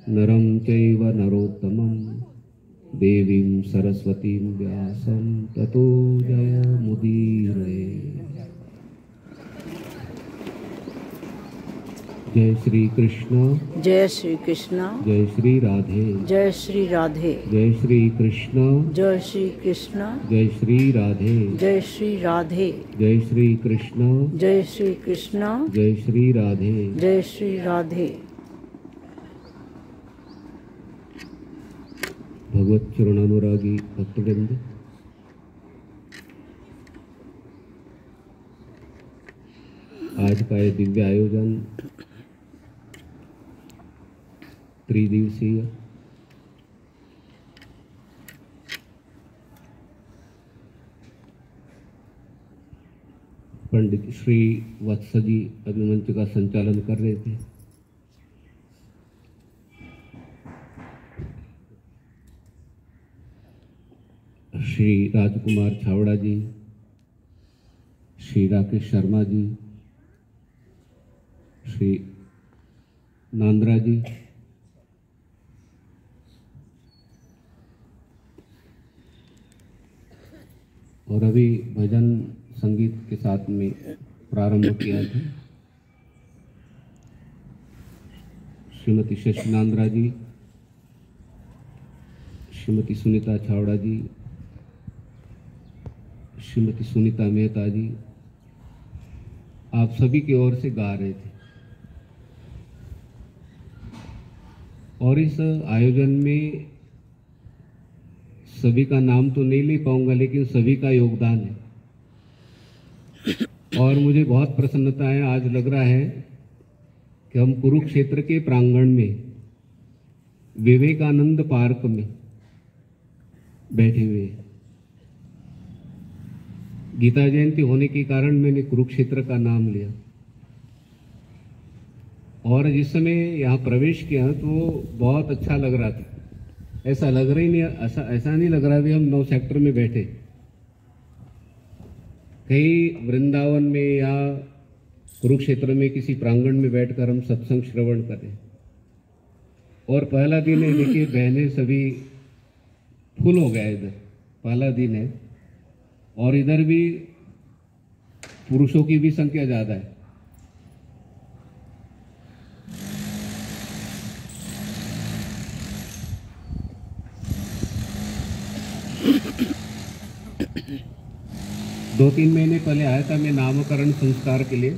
नरं चैव नरोत्तमं देवीं सरस्वतीं व्यासं ततो जयमुदीरये। जय श्री कृष्ण, जय श्री कृष्ण, जय श्री राधे, जय श्री राधे, जय श्री कृष्ण, जय श्री कृष्ण, जय श्री राधे, जय श्री राधे, जय श्री कृष्ण, जय श्री कृष्ण, जय श्री राधे। जय श्री राधे। भगवत चरणानुरागी भक्तवृंद, आज का यह दिव्य आयोजन त्रिदिवसीय पंडित श्री वत्स जी अभिमंच का संचालन कर रहे थे। श्री राजकुमार छावड़ा जी, श्री राकेश शर्मा जी, श्री नांद्रा जी, और अभी भजन संगीत के साथ में प्रारंभ किया था श्रीमती शशि नांद्रा जी, श्रीमती सुनीता छावड़ा जी, श्रीमती सुनीता मेहता जी, आप सभी की ओर से गा रहे थे। और इस आयोजन में सभी का नाम तो नहीं ले पाऊंगा, लेकिन सभी का योगदान है और मुझे बहुत प्रसन्नता है। आज लग रहा है कि हम कुरुक्षेत्र के प्रांगण में विवेकानंद पार्क में बैठे हुए हैं। गीता जयंती होने के कारण मैंने कुरुक्षेत्र का नाम लिया और जिस समय यहाँ प्रवेश किया तो बहुत अच्छा लग रहा था। ऐसा लग रहा ही नहीं, ऐसा नहीं लग रहा भी हम 9 सेक्टर में बैठे, कहीं वृंदावन में या कुरुक्षेत्र में किसी प्रांगण में बैठकर हम सत्संग श्रवण करें। और पहला दिन है, देखिए बहनें सभी फुल हो गया, इधर पहला दिन है और इधर भी पुरुषों की भी संख्या ज्यादा है। दो 3 महीने पहले आया था मैं नामकरण संस्कार के लिए,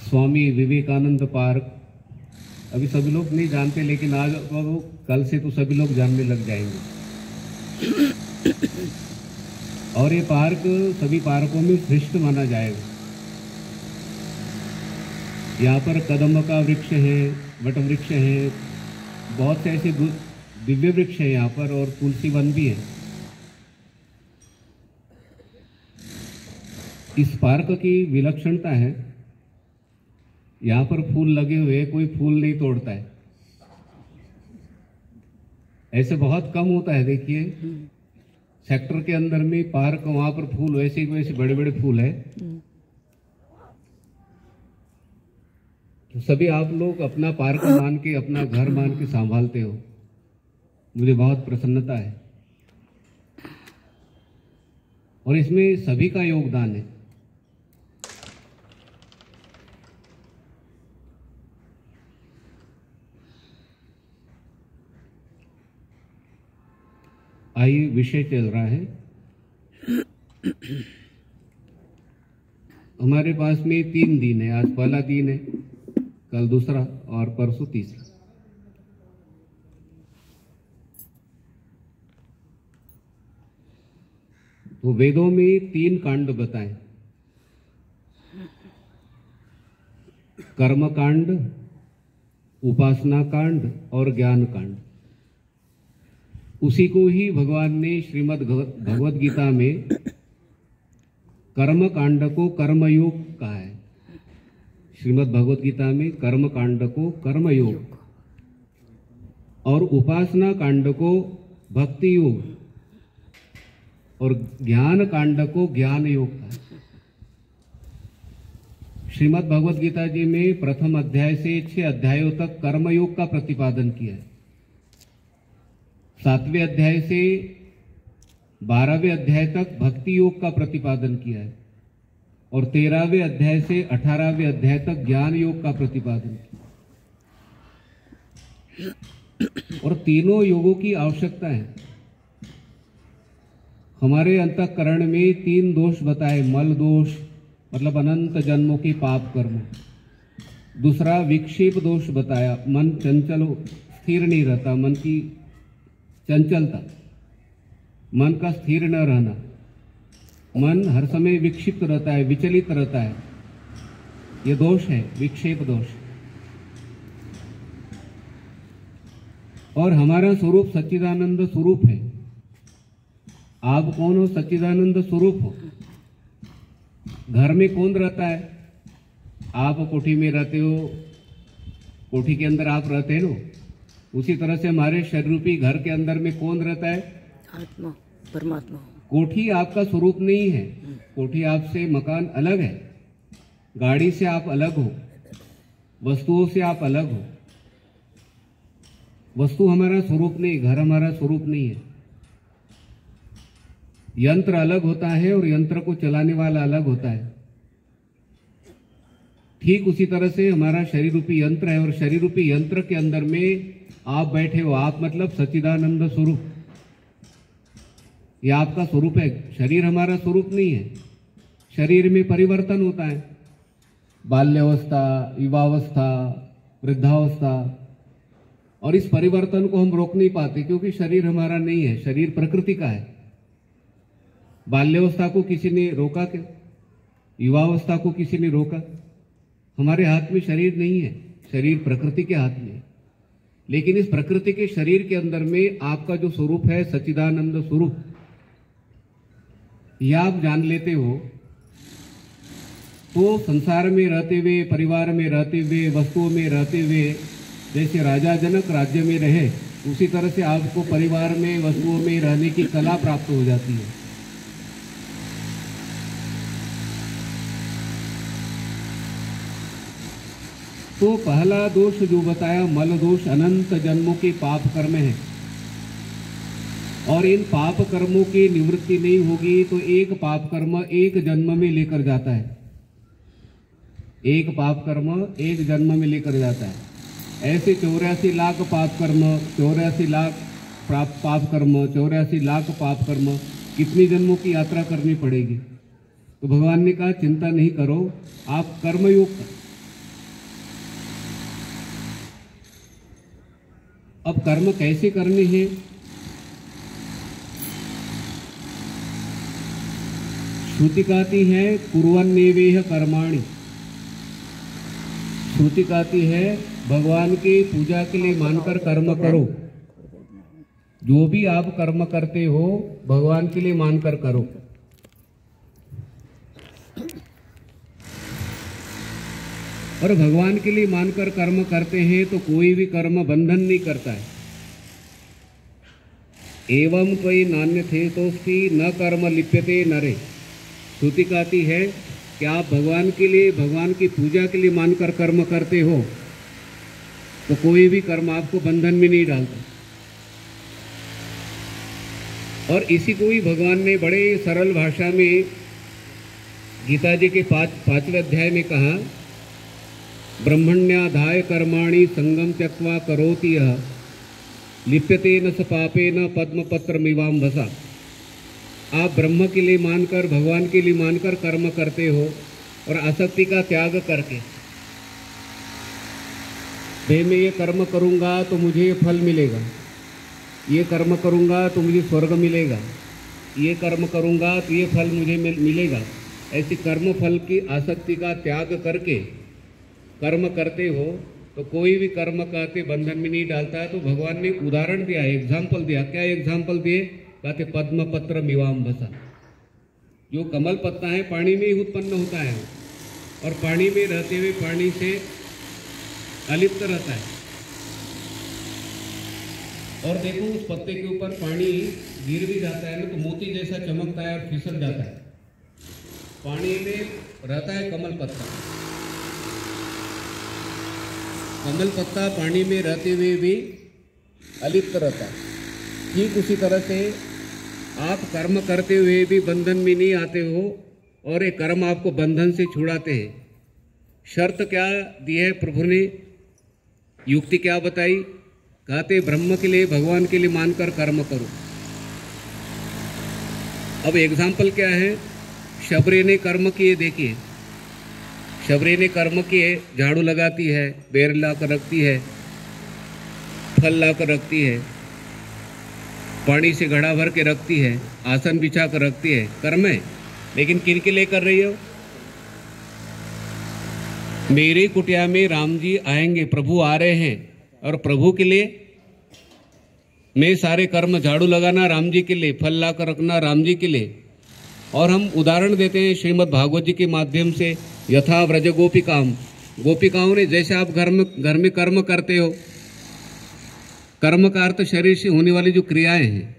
स्वामी विवेकानंद पार्क। अभी सभी लोग नहीं जानते, लेकिन आज कल से तो सभी लोग जानने लग जाएंगे। और ये पार्क सभी पार्कों में श्रेष्ठ माना जाएगा। यहाँ पर कदम का वृक्ष है, वट वृक्ष है, बहुत से ऐसे दिव्य वृक्ष है यहाँ पर, और तुलसी वन भी है। इस पार्क की विलक्षणता है, यहाँ पर फूल लगे हुए, कोई फूल नहीं तोड़ता है। ऐसे बहुत कम होता है। देखिए सेक्टर के अंदर में पार्क, वहां पर फूल वैसे वैसे बड़े बड़े फूल है। तो सभी आप लोग अपना पार्क मान के, अपना घर मान के संभालते हो, मुझे बहुत प्रसन्नता है। और इसमें सभी का योगदान है। आइए, विषय चल रहा है। हमारे पास में 3 दिन है। आज पहला दिन है, कल दूसरा और परसों तीसरा। तो वेदों में 3 कांड बताएं, कर्म कांड, उपासना कांड और ज्ञान कांड। उसी को ही भगवान ने श्रीमद् भगवत गीता में कर्म कांड को कर्मयोग कहा है। श्रीमद् भगवत गीता में कर्म कांड को कर्मयोग और उपासना कांड को भक्ति योग और ज्ञान कांड को ज्ञान योग कहा है। श्रीमद् भगवद गीता जी में प्रथम अध्याय से 6 अध्यायों तक कर्मयोग का प्रतिपादन किया है। 7वें अध्याय से 12वें अध्याय तक भक्ति योग का प्रतिपादन किया है और 13वें अध्याय से 18वें अध्याय तक ज्ञान योग का प्रतिपादन किया। और तीनों योगों की आवश्यकता है। हमारे अंतःकरण में 3 दोष बताए। मल दोष मतलब अनंत जन्मों के पाप कर्म। दूसरा विक्षेप दोष बताया, मन चंचल स्थिर नहीं रहता, मन की चंचलता, मन का स्थिर न रहना, मन हर समय विक्षिप्त रहता है, विचलित रहता है, ये दोष है, विक्षेप दोष। और हमारा स्वरूप सच्चिदानंद स्वरूप है। आप कौन हो? सच्चिदानंद स्वरूप हो। घर में कौन रहता है? आप कोठी में रहते हो, कोठी के अंदर आप रहते हो। उसी तरह से हमारे शरीर रूपी घर के अंदर में कौन रहता है? आत्मा, परमात्मा। कोठी आपका स्वरूप नहीं है। कोठी आपसे मकान अलग है, गाड़ी से आप अलग हो, वस्तुओं से आप अलग हो। वस्तु हमारा स्वरूप नहीं, घर हमारा स्वरूप नहीं है। यंत्र अलग होता है और यंत्र को चलाने वाला अलग होता है। ठीक उसी तरह से हमारा शरीर रूपी यंत्र है और शरीर रूपी यंत्र के अंदर में आप बैठे हो। आप मतलब सच्चिदानंद स्वरूप, यह आपका स्वरूप है। शरीर हमारा स्वरूप नहीं है। शरीर में परिवर्तन होता है, बाल्यावस्था, युवावस्था, वृद्धावस्था, और इस परिवर्तन को हम रोक नहीं पाते क्योंकि शरीर हमारा नहीं है, शरीर प्रकृति का है। बाल्यावस्था को किसी ने रोका क्या? युवावस्था को किसी ने रोका? हमारे हाथ में शरीर नहीं है, शरीर प्रकृति के हाथ में है। लेकिन इस प्रकृति के शरीर के अंदर में आपका जो स्वरूप है सच्चिदानंद स्वरूप, यह आप जान लेते हो तो संसार में रहते हुए, परिवार में रहते हुए, वस्तुओं में रहते हुए, जैसे राजा जनक राज्य में रहे, उसी तरह से आपको परिवार में, वस्तुओं में रहने की कला प्राप्त हो जाती है। तो पहला दोष जो बताया, मल दोष, अनंत जन्मों के पाप कर्म है और इन पाप कर्मों की निवृत्ति नहीं होगी तो एक पाप कर्म एक जन्म में लेकर जाता है। एक पाप कर्म एक जन्म में लेकर जाता है। ऐसे 84 लाख पाप कर्म, 84 लाख पाप कर्म, 84 लाख पाप कर्म, कितनी जन्मों की यात्रा करनी पड़ेगी? तो भगवान ने कहा चिंता नहीं करो, आप कर्मयोग करो। अब कर्म कैसे करने हैं? श्रुति कहती है कुर्वन्नेवेह कर्माणि। श्रुति कहती है भगवान की पूजा के लिए मानकर कर्म करो। जो भी आप कर्म करते हो भगवान के लिए मानकर करो। और भगवान के लिए मानकर कर्म करते हैं तो कोई भी कर्म बंधन नहीं करता है। एवं कोई नान्य थे तो उसकी न कर्म लिप्यते नरे। श्रुति कहती है कि आप भगवान के लिए, भगवान की पूजा के लिए मानकर कर्म करते हो तो कोई भी कर्म आपको बंधन में नहीं डालता। और इसी को ही भगवान ने बड़े सरल भाषा में गीता जी के 5वें अध्याय में कहा, ब्रह्मण्याधाय कर्माणि संगम त्यक्त्वा करोति यः लिप्यते न स पापेन पद्मपत्रमिवाम्भसा। आप ब्रह्म के लिए मानकर, भगवान के लिए मानकर कर्म करते हो और आसक्ति का त्याग करके, भाई मैं ये कर्म करूँगा तो मुझे ये फल मिलेगा, ये कर्म करूँगा तो मुझे स्वर्ग मिलेगा, ये कर्म करूँगा तो ये फल मुझे मिलेगा, ऐसी कर्म फल की आसक्ति का त्याग करके कर्म करते हो तो कोई भी कर्म करके बंधन में नहीं डालता है। तो भगवान ने उदाहरण दिया, एग्जाम्पल दिया। क्या एग्जाम्पल दिए? कहते पद्म पत्र मीवाम्भसा। जो कमल पत्ता है पानी में ही उत्पन्न होता है और पानी में रहते हुए पानी से अलिप्त रहता है। और देखो उस पत्ते के ऊपर पानी गिर भी जाता है ना तो मोती जैसा चमकता है और फिसल जाता है। पानी में रहता है कमल पत्ता कमल पत्ता पानी में रहते हुए भी अलिप्त रहता है, ठीक उसी तरह से आप कर्म करते हुए भी बंधन में नहीं आते हो और ये कर्म आपको बंधन से छुड़ाते हैं। शर्त क्या दी है प्रभु ने, युक्ति क्या बताई? कहते ब्रह्म के लिए, भगवान के लिए मानकर कर्म करो। अब एग्जाम्पल क्या है? शबरी ने कर्म किए, देखिए शबरी ने कर्म किए, झाड़ू लगाती है, बेर ला कर रखती है, फल ला कर रखती है, पानी से घड़ा भर के रखती है, आसन बिछा कर रखती है, कर्म है। लेकिन किन के लिए कर रही हो? मेरी कुटिया में राम जी आएंगे, प्रभु आ रहे हैं, और प्रभु के लिए मैं सारे कर्म, झाड़ू लगाना राम जी के लिए, फल ला कर रखना राम जी के लिए। और हम उदाहरण देते हैं श्रीमद् भागवत जी के माध्यम से, यथा व्रज गोपिकाम, गोपिकाओं ने जैसे आप घर में कर्म करते हो, कर्म का अर्थ शरीर से होने वाली जो क्रियाएं हैं,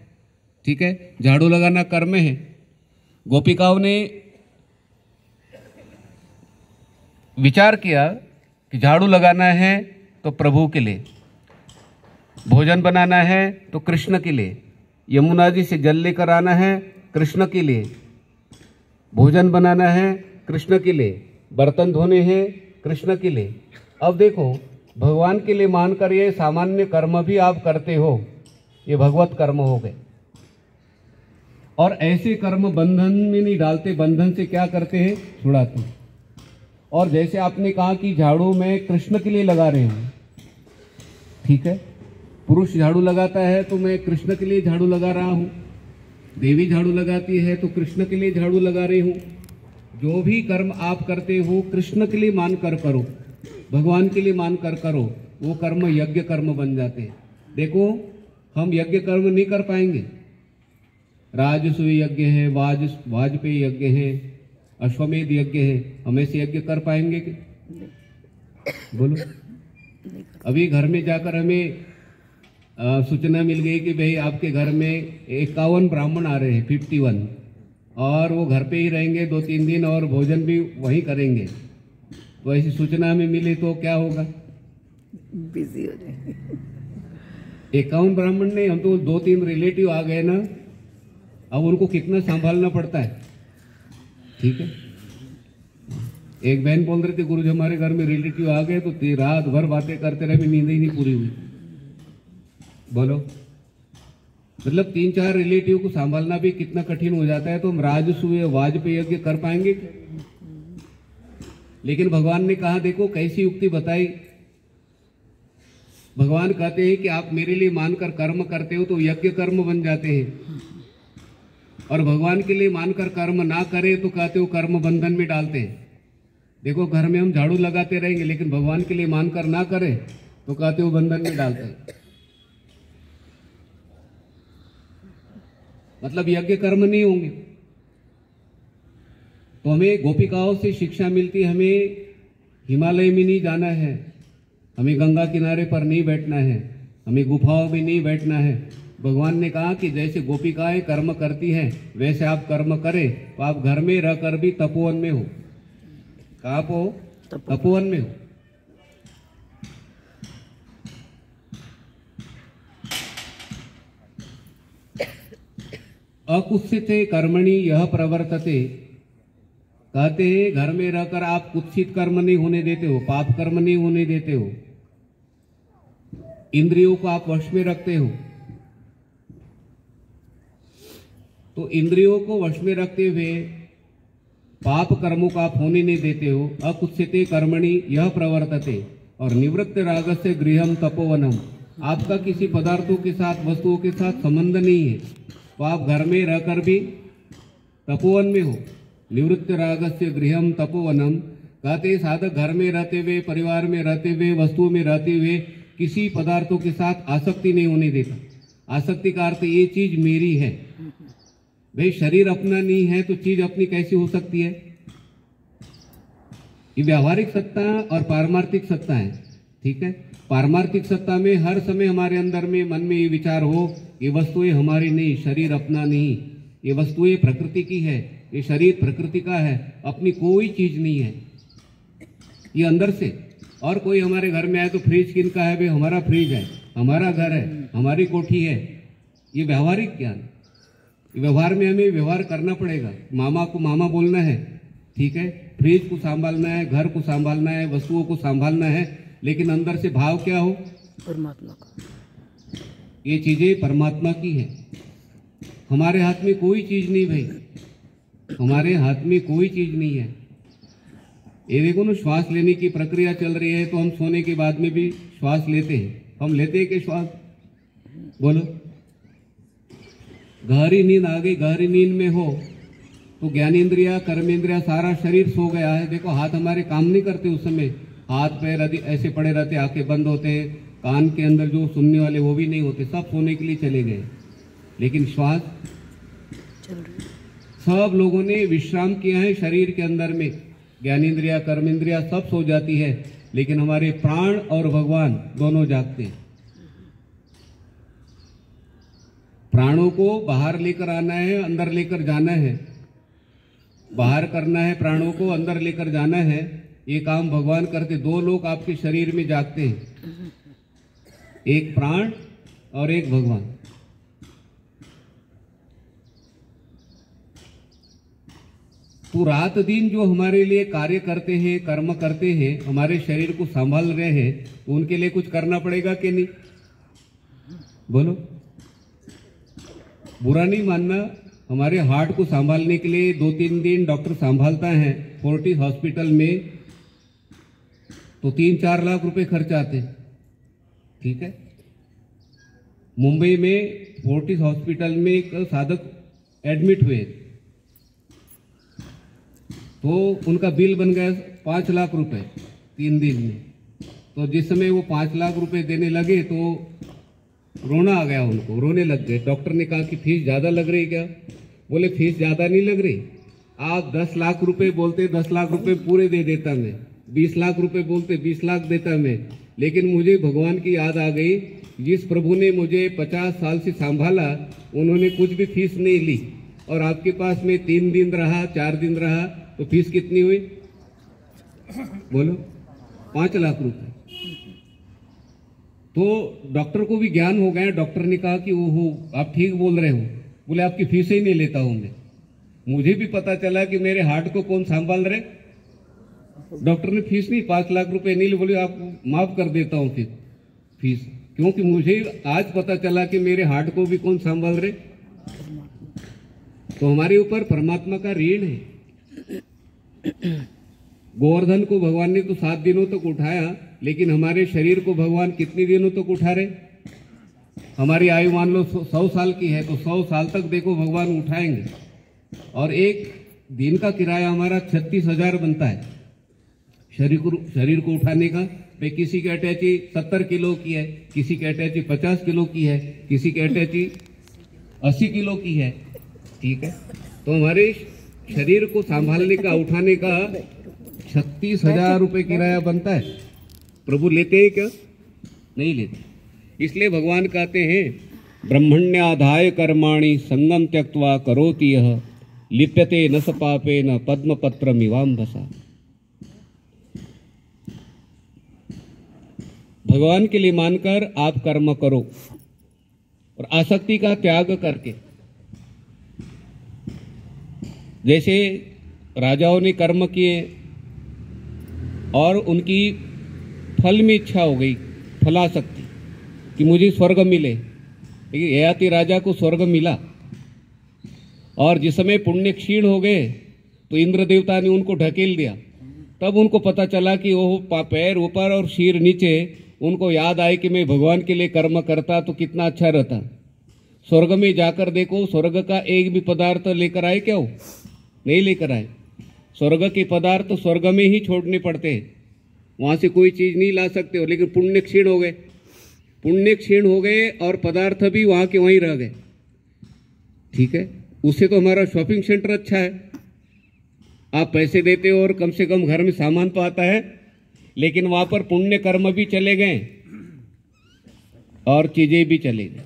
ठीक है, झाड़ू लगाना कर्म है। गोपिकाओं ने विचार किया कि झाड़ू लगाना है तो प्रभु के लिए, भोजन बनाना है तो कृष्ण के लिए, यमुना जी से जल लेकर आना है कृष्ण के लिए, भोजन बनाना है कृष्ण के लिए, बर्तन धोने हैं कृष्ण के लिए। अब देखो, भगवान के लिए मानकर ये सामान्य कर्म भी आप करते हो, ये भगवत कर्म हो गए। और ऐसे कर्म बंधन में नहीं डालते, बंधन से क्या करते हैं? छुड़ाते हैं। और जैसे आपने कहा कि झाड़ू मैं कृष्ण के लिए लगा रहे हूँ, ठीक है, पुरुष झाड़ू लगाता है तो मैं कृष्ण के लिए झाड़ू लगा रहा हूँ, देवी झाड़ू लगाती है तो कृष्ण के लिए झाड़ू लगा रही हूँ। जो भी कर्म आप करते हो कृष्ण के लिए मानकर करो, भगवान के लिए मानकर करो, वो कर्म यज्ञ कर्म बन जाते हैं। देखो, हम यज्ञ कर्म नहीं कर पाएंगे, राजसूय यज्ञ है, वाजपेयी यज्ञ है, अश्वमेध यज्ञ है, हम ऐसे यज्ञ कर पाएंगे कि? बोलो। अभी घर में जाकर हमें सूचना मिल गई कि भाई आपके घर में 51 ब्राह्मण आ रहे हैं, 51, और वो घर पे ही रहेंगे 2-3 दिन और भोजन भी वहीं करेंगे। तो ऐसी सूचना हमें मिली तो क्या होगा? बिजी हो जाएंगे। 51 ब्राह्मण नहीं, हम तो 2-3 रिलेटिव आ गए ना, अब उनको कितना संभालना पड़ता है, ठीक है। एक बहन बोल रही थी, गुरुजी हमारे घर में रिलेटिव आ गए तो रात भर बातें करते रहे, नींद ही नहीं पूरी हुई। बोलो, मतलब 3-4 रिलेटिव को संभालना भी कितना कठिन हो जाता है। तो हम राजसूय वाजपेयी यज्ञ कर पाएंगे? लेकिन भगवान ने कहा, देखो कैसी युक्ति बताई। भगवान कहते हैं कि आप मेरे लिए मानकर कर्म करते हो तो यज्ञ कर्म बन जाते हैं, और भगवान के लिए मानकर कर्म ना करे तो कहते हो कर्म बंधन में डालते हैं। देखो, घर में हम झाड़ू लगाते रहेंगे लेकिन भगवान के लिए मानकर ना करें तो कहते हो बंधन में डालते हैं, मतलब यज्ञ कर्म नहीं होंगे। तो हमें गोपिकाओं से शिक्षा मिलती है, हमें हिमालय में नहीं जाना है, हमें गंगा किनारे पर नहीं बैठना है, हमें गुफाओं में नहीं बैठना है। भगवान ने कहा कि जैसे गोपिकाएं कर्म करती हैं वैसे आप कर्म करें, तो आप घर में रहकर भी तपोवन में हो। कहाँ पे हो? तपोवन में हो। अकुत्सिते कर्मणि यह प्रवर्तते, कहते हैं घर में रहकर आप कुत्सित कर्म नहीं होने देते हो, पाप कर्म नहीं होने देते हो, इंद्रियों को आप वश में रखते हो। तो इंद्रियों को वश में रखते हुए पाप कर्मों को आप होने नहीं देते हो। अकुत्सिते कर्मणि यह प्रवर्तते, और निवृत्त रागस्य गृहम तपोवनम, आपका किसी पदार्थों के साथ, वस्तुओं के साथ संबंध नहीं है, तो आप घर में रहकर भी तपोवन में हो। निवृत्त रागस्य गृहम तपोवनम, कहते साधक घर में रहते हुए, परिवार में रहते हुए, वस्तुओं में रहते हुए किसी पदार्थों के साथ आसक्ति नहीं होने देता। आसक्ति का अर्थ ये चीज मेरी है। भाई शरीर अपना नहीं है तो चीज अपनी कैसी हो सकती है? ये व्यावहारिक सत्ता और पारमार्थिक सत्ता है, ठीक है। पारमार्थिक सत्ता में हर समय हमारे अंदर में मन में ये विचार हो, ये वस्तुएं हमारी नहीं, शरीर अपना नहीं, ये वस्तुएं प्रकृति की है, ये शरीर प्रकृति का है, अपनी कोई चीज नहीं है। ये अंदर से और कोई हमारे घर में आए तो फ्रिज किनका है? भाई हमारा फ्रिज है, हमारा घर है, हमारी कोठी है। ये व्यवहारिक ज्ञान। व्यवहार में हमें व्यवहार करना पड़ेगा। मामा को मामा बोलना है, ठीक है, फ्रिज को संभालना है, घर को संभालना है, वस्तुओं को संभालना है, लेकिन अंदर से भाव क्या हो? परमात्मा का। ये चीजें परमात्मा की है। हमारे हाथ में कोई चीज नहीं भाई, हमारे हाथ में कोई चीज नहीं है। ये देखो ना, श्वास लेने की प्रक्रिया चल रही है तो हम सोने के बाद में भी श्वास लेते हैं। हम लेते हैं कि श्वास? बोलो। गहरी नींद आ गई, गहरी नींद में हो तो ज्ञानेंद्रिया, कर्मेंद्रिया, सारा शरीर सो गया है। देखो हाथ हमारे काम नहीं करते उस समय, हाथ पैर ऐसे पड़े रहते, आंखें बंद होते हैं, कान के अंदर जो सुनने वाले वो भी नहीं होते, सब सोने के लिए चले गए। लेकिन श्वास चल रही। सब लोगों ने विश्राम किया है शरीर के अंदर में। ज्ञानेंद्रिया, कर्मेंद्रिया सब सो जाती है, लेकिन हमारे प्राण और भगवान दोनों जागते हैं। प्राणों को बाहर लेकर आना है, अंदर लेकर जाना है, बाहर करना है, प्राणों को अंदर लेकर जाना है। ये काम भगवान करते। दो लोग आपके शरीर में जागते हैं, एक प्राण और एक भगवान। तो रात दिन जो हमारे लिए कार्य करते हैं, कर्म करते हैं, हमारे शरीर को संभाल रहे हैं, तो उनके लिए कुछ करना पड़ेगा कि नहीं? बोलो। बुरा नहीं मानना। हमारे हार्ट को संभालने के लिए 2-3 दिन डॉक्टर संभालता है फोर्टिस हॉस्पिटल में, तो 3-4 लाख रुपए खर्च आते, ठीक है। मुंबई में फोर्टिस हॉस्पिटल में एक साधक एडमिट हुए तो उनका बिल बन गया 5 लाख रुपए 3 दिन में। तो जिस समय वो 5 लाख रुपए देने लगे तो रोना आ गया उनको, रोने लग गए। डॉक्टर ने कहा कि फीस ज़्यादा लग रही क्या? बोले फीस ज़्यादा नहीं लग रही, आप 10 लाख रुपए बोलते 10 लाख रुपए पूरे दे देता मैं, 20 लाख रुपए बोलते 20 लाख देता मैं, लेकिन मुझे भगवान की याद आ गई। जिस प्रभु ने मुझे 50 साल से संभाला, उन्होंने कुछ भी फीस नहीं ली, और आपके पास में 3 दिन रहा, 4 दिन रहा, तो फीस कितनी हुई? बोलो। 5 लाख रुपए। तो डॉक्टर को भी ज्ञान हो गया। डॉक्टर ने कहा कि ओहो आप ठीक बोल रहे हो। बोले आपकी फीस ही नहीं लेता हूं मैं। मुझे भी पता चला कि मेरे हार्ट को कौन संभाल रहे। डॉक्टर ने फीस नहीं, 5 लाख रुपए नहीं ले। बोले आप माफ कर देता हूं फिर फीस, क्योंकि मुझे आज पता चला कि मेरे हार्ट को भी कौन संभाल रहे। तो हमारे ऊपर परमात्मा का ऋण है। गोवर्धन को भगवान ने तो 7 दिनों तक उठाया, लेकिन हमारे शरीर को भगवान कितने दिनों तक उठा रहे? हमारी आयु मान लो 100 साल की है, तो 100 साल तक देखो भगवान उठाएंगे। और एक दिन का किराया हमारा 36,000 बनता है शरीर को उठाने का। भाई किसी की अटैची 70 किलो की है, किसी की अटैची 50 किलो की है, किसी की अटैची 80 किलो की है, ठीक है। तो हमारे शरीर को संभालने का, उठाने का 36,000 रुपये किराया बनता है। प्रभु लेते हैं क्या? नहीं लेते। इसलिए भगवान कहते हैं ब्रह्मण्याधाय कर्माणि संगम त्यक्त्वा करोति यः लिप्यते न स पापेन पद्मपत्रमिवाम्भसा। भगवान के लिए मानकर आप कर्म करो, और आसक्ति का त्याग करके। जैसे राजाओं ने कर्म किए और उनकी फल में इच्छा हो गई, फलासक्ति, कि मुझे स्वर्ग मिले। लेकिन ययाति राजा को स्वर्ग मिला, और जिस समय पुण्य क्षीण हो गए तो इंद्र देवता ने उनको ढकेल दिया। तब उनको पता चला कि वो पैर ऊपर और सिर नीचे। उनको याद आए कि मैं भगवान के लिए कर्म करता तो कितना अच्छा रहता। स्वर्ग में जाकर देखो, स्वर्ग का एक भी पदार्थ लेकर आए क्या? हो नहीं लेकर आए। स्वर्ग के पदार्थ तो स्वर्ग में ही छोड़ने पड़ते हैं, वहां से कोई चीज नहीं ला सकते हो। लेकिन पुण्य क्षीण हो गए, पुण्य क्षीण हो गए और पदार्थ भी वहां के वहीं रह गए, ठीक है। उससे तो हमारा शॉपिंग सेंटर अच्छा है, आप पैसे देते हो और कम से कम घर में सामान तो आता है। लेकिन वहां पर पुण्य कर्म भी चले गए और चीजें भी चले गए,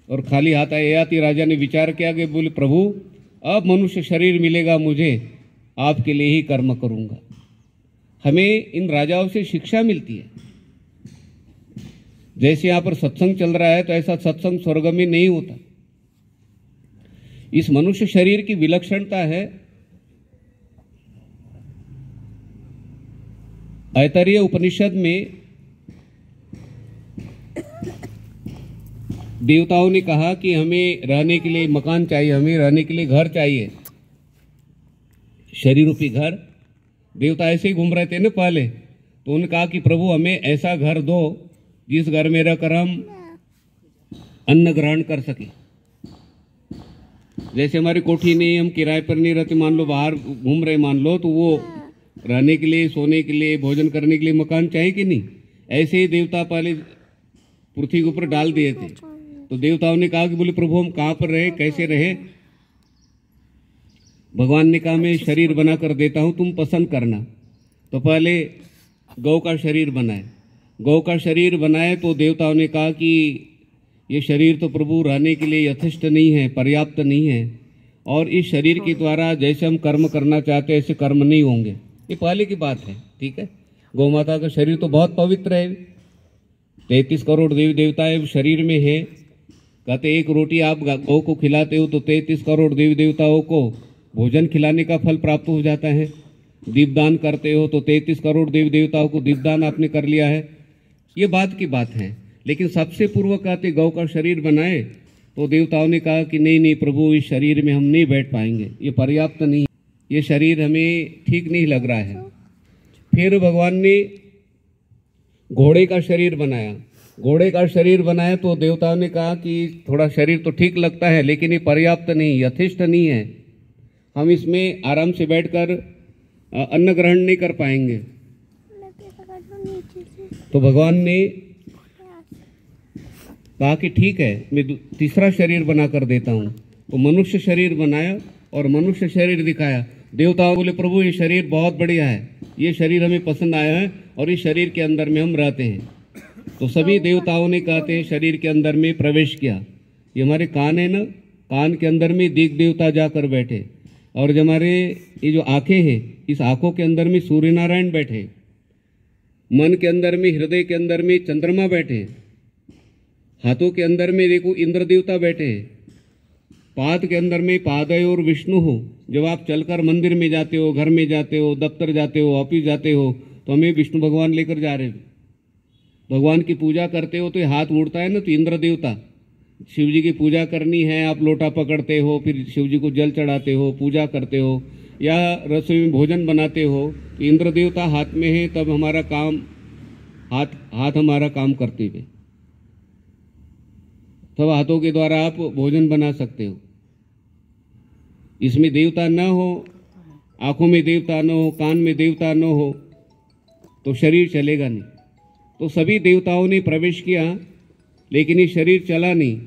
और खाली हाथ आए। ययाति राजा ने विचार किया कि बोले प्रभु अब मनुष्य शरीर मिलेगा मुझे, आपके लिए ही कर्म करूंगा। हमें इन राजाओं से शिक्षा मिलती है। जैसे यहाँ पर सत्संग चल रहा है तो ऐसा सत्संग स्वर्ग में नहीं होता। इस मनुष्य शरीर की विलक्षणता है, ऐतरेय उपनिषद में देवताओं ने कहा कि हमें रहने के लिए मकान चाहिए, हमें रहने के लिए घर चाहिए, शरीर रूपी घर। देवता ऐसे ही घूम रहे थे ना पहले, तो उन्होंने कहा कि प्रभु हमें ऐसा घर दो जिस घर में रहकर हम अन्न ग्रहण कर सके। जैसे हमारी कोठी नहीं, हम किराए पर नहीं रहते, मान लो बाहर घूम रहे मान लो, तो वो रहने के लिए, सोने के लिए, भोजन करने के लिए मकान चाहिए कि नहीं। ऐसे ही देवता पहले पृथ्वी के ऊपर डाल दिए थे। तो देवताओं ने कहा कि बोले प्रभु हम कहाँ पर रहे, कैसे रहे। भगवान ने कहा मैं शरीर बना कर देता हूँ, तुम पसंद करना। तो पहले गौ का शरीर बनाए। गौ का शरीर बनाए तो देवताओं ने कहा कि ये शरीर तो प्रभु रहने के लिए यथेष्ट नहीं है, पर्याप्त नहीं है, और इस शरीर के द्वारा जैसे हम कर्म करना चाहते हैं ऐसे कर्म नहीं होंगे। ये पहले की बात है, ठीक है। गौ माता का शरीर तो बहुत पवित्र है, 33 करोड़ देवी देवता शरीर में है। कहते एक रोटी आप गौ को खिलाते हो तो 33 करोड़ देवी देवताओं को भोजन खिलाने का फल प्राप्त हो जाता है। दीपदान करते हो तो 33 करोड़ देवी देवताओं को दीपदान आपने कर लिया है। ये बात की बात है। लेकिन सबसे पूर्व कहते गौ का शरीर बनाए तो देवताओं ने कहा कि नहीं नहीं प्रभु, इस शरीर में हम नहीं बैठ पाएंगे, ये पर्याप्त नहीं, ये शरीर हमें ठीक नहीं लग रहा है। फिर भगवान ने घोड़े का शरीर बनाया। घोड़े का शरीर बनाया तो देवताओं ने कहा कि थोड़ा शरीर तो ठीक लगता है लेकिन ये पर्याप्त नहीं, यथेष्ट नहीं है, हम इसमें आराम से बैठकर अन्न ग्रहण नहीं कर पाएंगे। तो भगवान ने कहा कि ठीक है, मैं तीसरा शरीर बना कर देता हूँ। तो मनुष्य शरीर बनाया और मनुष्य शरीर दिखाया। देवताओं बोले प्रभु ये शरीर बहुत बढ़िया है, ये शरीर हमें पसंद आया है और इस शरीर के अंदर में हम रहते हैं। तो सभी देवताओं ने कहते हैं शरीर के अंदर में प्रवेश किया। ये हमारे कान है ना, कान के अंदर में दिग देवता जाकर बैठे, और जो हमारे ये जो आंखें हैं, इस आंखों के अंदर में सूर्य नारायण बैठे, मन के अंदर में, हृदय के अंदर में चंद्रमा बैठे, हाथों के अंदर में देखो इंद्र देवता बैठे, पाद के अंदर में पादय और विष्णु हो। जब आप चलकर मंदिर में जाते हो, घर में जाते हो, दफ्तर जाते हो, ऑफिस जाते हो, तो हमें विष्णु भगवान लेकर जा रहे हो। भगवान की पूजा करते हो तो ये हाथ उड़ता है ना, तो इंद्र देवता, शिव जी की पूजा करनी है, आप लोटा पकड़ते हो, फिर शिव जी को जल चढ़ाते हो, पूजा करते हो, या रसोई में भोजन बनाते हो, तो इंद्र देवता हाथ में है, तब हमारा काम हाथ हमारा काम करते हुए, तब हाथों के द्वारा आप भोजन बना सकते हो। इसमें देवता न हो, आंखों में देवता न हो, कान में देवता न हो, तो शरीर चलेगा नहीं। तो सभी देवताओं ने प्रवेश किया लेकिन ये शरीर चला नहीं,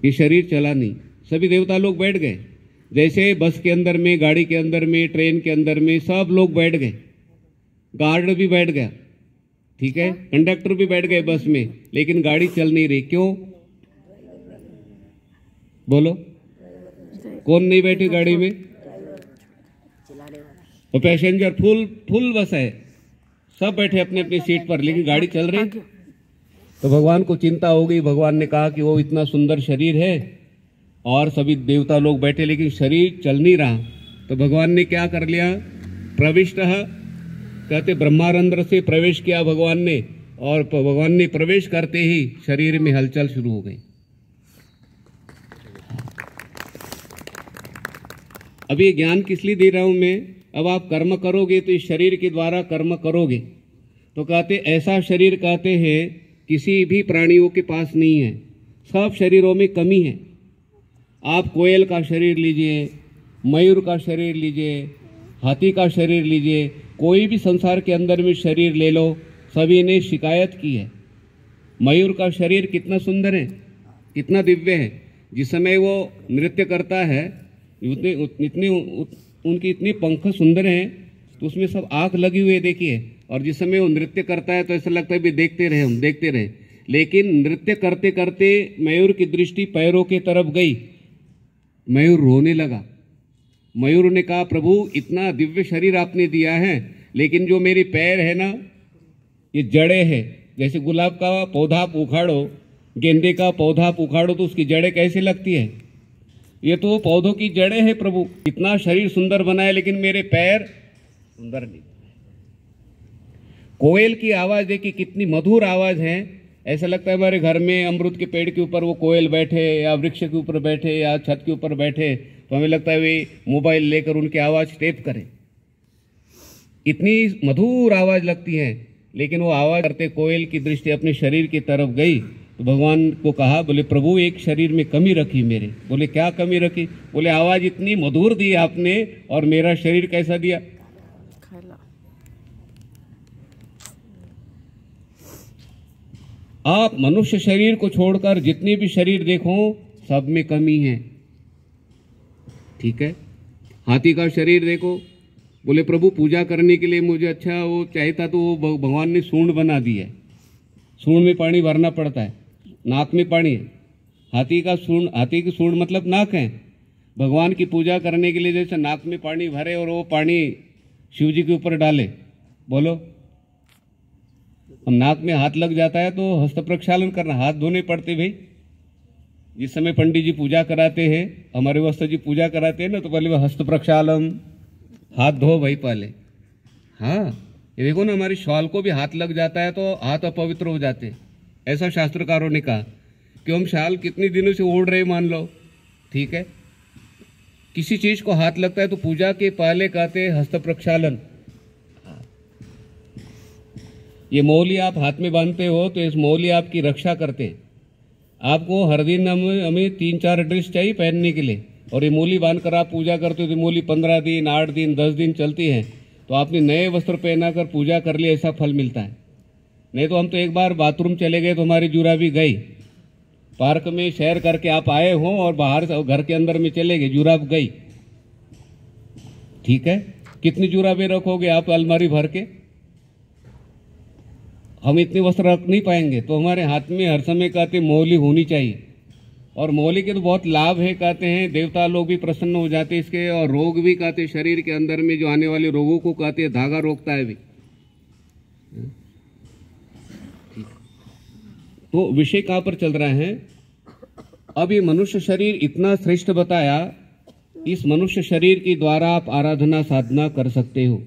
ये शरीर चला नहीं। सभी देवता लोग बैठ गए, जैसे बस के अंदर में, गाड़ी के अंदर में, ट्रेन के अंदर में सब लोग बैठ गए, गार्ड भी बैठ गया, ठीक है, कंडक्टर भी बैठ गए बस में, लेकिन गाड़ी चल नहीं रही। क्यों बोलो, कौन नहीं बैठे गाड़ी में? तो पैसेंजर फुल बस है, सब बैठे अपने अपने सीट पर, लेकिन गाड़ी चल रही। तो भगवान को चिंता हो गई। भगवान ने कहा कि वो इतना सुंदर शरीर है और सभी देवता लोग बैठे लेकिन शरीर चल नहीं रहा। तो भगवान ने क्या कर लिया, प्रविष्ट कहते ब्रह्मारंध्र से प्रवेश किया भगवान ने, और भगवान ने प्रवेश करते ही शरीर में हलचल शुरू हो गई। अब ये ज्ञान किस लिए दे रहा हूं मैं? अब आप कर्म करोगे तो इस शरीर के द्वारा कर्म करोगे। तो कहते ऐसा शरीर कहते हैं किसी भी प्राणियों के पास नहीं है, सब शरीरों में कमी है। आप कोयल का शरीर लीजिए, मयूर का शरीर लीजिए, हाथी का शरीर लीजिए, कोई भी संसार के अंदर में शरीर ले लो, सभी ने शिकायत की है। मयूर का शरीर कितना सुंदर है, कितना दिव्य है। जिस समय वो नृत्य करता है उनकी इतनी पंख सुंदर हैं, तो उसमें सब आंख लगी हुई है, देखिए। और जिस समय वो नृत्य करता है तो ऐसा लगता है भी देखते रहे, हम देखते रहे। लेकिन नृत्य करते करते मयूर की दृष्टि पैरों की तरफ गई, मयूर रोने लगा। मयूर ने कहा प्रभु इतना दिव्य शरीर आपने दिया है, लेकिन जो मेरे पैर है ना ये जड़े है। जैसे गुलाब का पौधा आप उखाड़ो, गेंदे का पौधा आप उखाड़ो तो उसकी जड़ें कैसे लगती है, ये तो पौधों की जड़ें है। प्रभु इतना शरीर सुंदर बनाए लेकिन मेरे पैर सुंदर नहीं। कोयल की आवाज देखिए कितनी मधुर आवाज है, ऐसा लगता है हमारे घर में अमरूद के पेड़ के ऊपर वो कोयल बैठे या वृक्ष के ऊपर बैठे या छत के ऊपर बैठे तो हमें लगता है वे मोबाइल लेकर उनकी आवाज टेप करें, इतनी मधुर आवाज लगती है। लेकिन वो आवाज करते कोयल की दृष्टि अपने शरीर की तरफ गई तो भगवान को कहा, बोले प्रभु एक शरीर में कमी रखी मेरे। बोले क्या कमी रखी? बोले आवाज इतनी मधुर दी आपने और मेरा शरीर कैसा दिया। खाला आप मनुष्य शरीर को छोड़कर जितने भी शरीर देखो सब में कमी है, ठीक है। हाथी का शरीर देखो, बोले प्रभु पूजा करने के लिए मुझे अच्छा वो चाहता तो वो भगवान ने सूंड बना दी है, सूंड में पानी भरना पड़ता है, नाक में पानी है। हाथी की सूंड मतलब नाक है। भगवान की पूजा करने के लिए जैसे नाक में पानी भरे और वो पानी शिव जी के ऊपर डाले, बोलो हम नाक में हाथ लग जाता है तो हस्त प्रक्षालन करना, हाथ धोने पड़ते भाई। जिस समय पंडित जी पूजा कराते हैं, हमारे वस्त्र जी पूजा कराते हैं ना, तो पहले वो हस्त प्रक्षालन, हाथ धो भाई पहले। हाँ ये देखो ना, हमारी शॉल को भी हाथ लग जाता है तो हाथ अपवित्र हो जाते हैं। ऐसा शास्त्रकारों ने कहा कि हम शाल कितने दिनों से ओढ़ रहे मान लो, ठीक है। किसी चीज को हाथ लगता है तो पूजा के पहले कहते हैं हस्त प्रक्षालन। ये मौली आप हाथ में बांधते हो तो इस मौली आपकी रक्षा करते हैं। आपको हर दिन हमें 3-4 ड्रेस चाहिए पहनने के लिए, और ये मौली बांधकर आप पूजा करते हो तो मौली 15 दिन 8 दिन 10 दिन चलती है, तो आपने नए वस्त्र पहना कर पूजा कर लिया, ऐसा फल मिलता है। नहीं तो हम तो एक बार बाथरूम चले गए तो हमारी जुराबी गई, पार्क में सैर करके आप आए हो और बाहर से घर के अंदर में चले गए, जुराब गई, ठीक है। कितनी जुराबें रखोगे आप अलमारी भर के? हम इतने वस्त्र रख नहीं पाएंगे। तो हमारे हाथ में हर समय कहते मौली होनी चाहिए, और मौली के तो बहुत लाभ है कहते हैं, देवता लोग भी प्रसन्न हो जाते हैं इसके, और रोग भी कहते शरीर के अंदर में जो आने वाले रोगों को कहते हैं धागा रोकता है भी। तो विषय कहाँ पर चल रहा है? अब ये मनुष्य शरीर इतना श्रेष्ठ बताया, इस मनुष्य शरीर के द्वारा आप आराधना साधना कर सकते हो।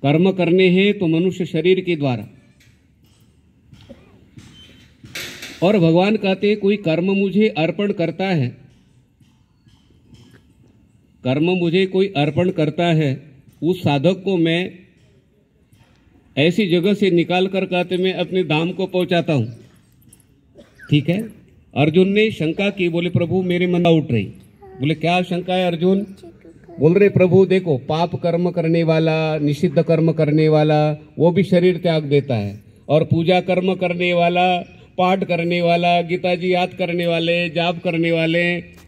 कर्म करने हैं तो मनुष्य शरीर के द्वारा। और भगवान कहते हैं कोई कर्म मुझे अर्पण करता है, कर्म मुझे कोई अर्पण करता है, उस साधक को मैं ऐसी जगह से निकाल कर कहते मैं अपने धाम को पहुंचाता हूं, ठीक है। अर्जुन ने शंका की, बोले प्रभु मेरे मन में उठ रही। बोले क्या शंका है अर्जुन? बोल रहे प्रभु देखो पाप कर्म करने वाला, निषिद्ध कर्म करने वाला वो भी शरीर त्याग देता है, और पूजा कर्म करने वाला, पाठ करने वाला, गीता जी याद करने वाले, जाप करने वाले,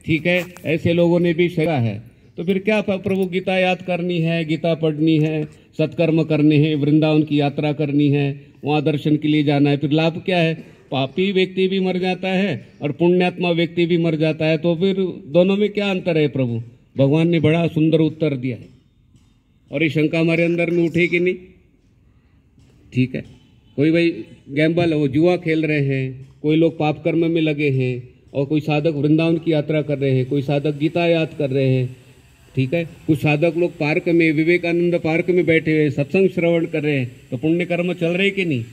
ठीक है, ऐसे लोगों ने भी शरीर है। तो फिर क्या प्रभु गीता याद करनी है, गीता पढ़नी है, सत्कर्म करने हैं, वृंदावन की यात्रा करनी है, वहाँ दर्शन के लिए जाना है, फिर लाभ क्या है? पापी व्यक्ति भी मर जाता है और पुण्यात्मा व्यक्ति भी मर जाता है, तो फिर दोनों में क्या अंतर है? प्रभु भगवान ने बड़ा सुंदर उत्तर दिया है। और ये शंका हमारे अंदर में उठे कि नहीं? ठीक है, कोई भाई गैम्बल वो जुआ खेल रहे हैं, कोई लोग पाप कर्म में लगे हैं, और कोई साधक वृंदावन की यात्रा कर रहे हैं, कोई साधक गीता याद कर रहे हैं, ठीक है। कुछ साधक लोग पार्क में, विवेकानंद पार्क में बैठे हुए सत्संग श्रवण कर रहे हैं, तो पुण्य कर्म चल रहे कि नहीं?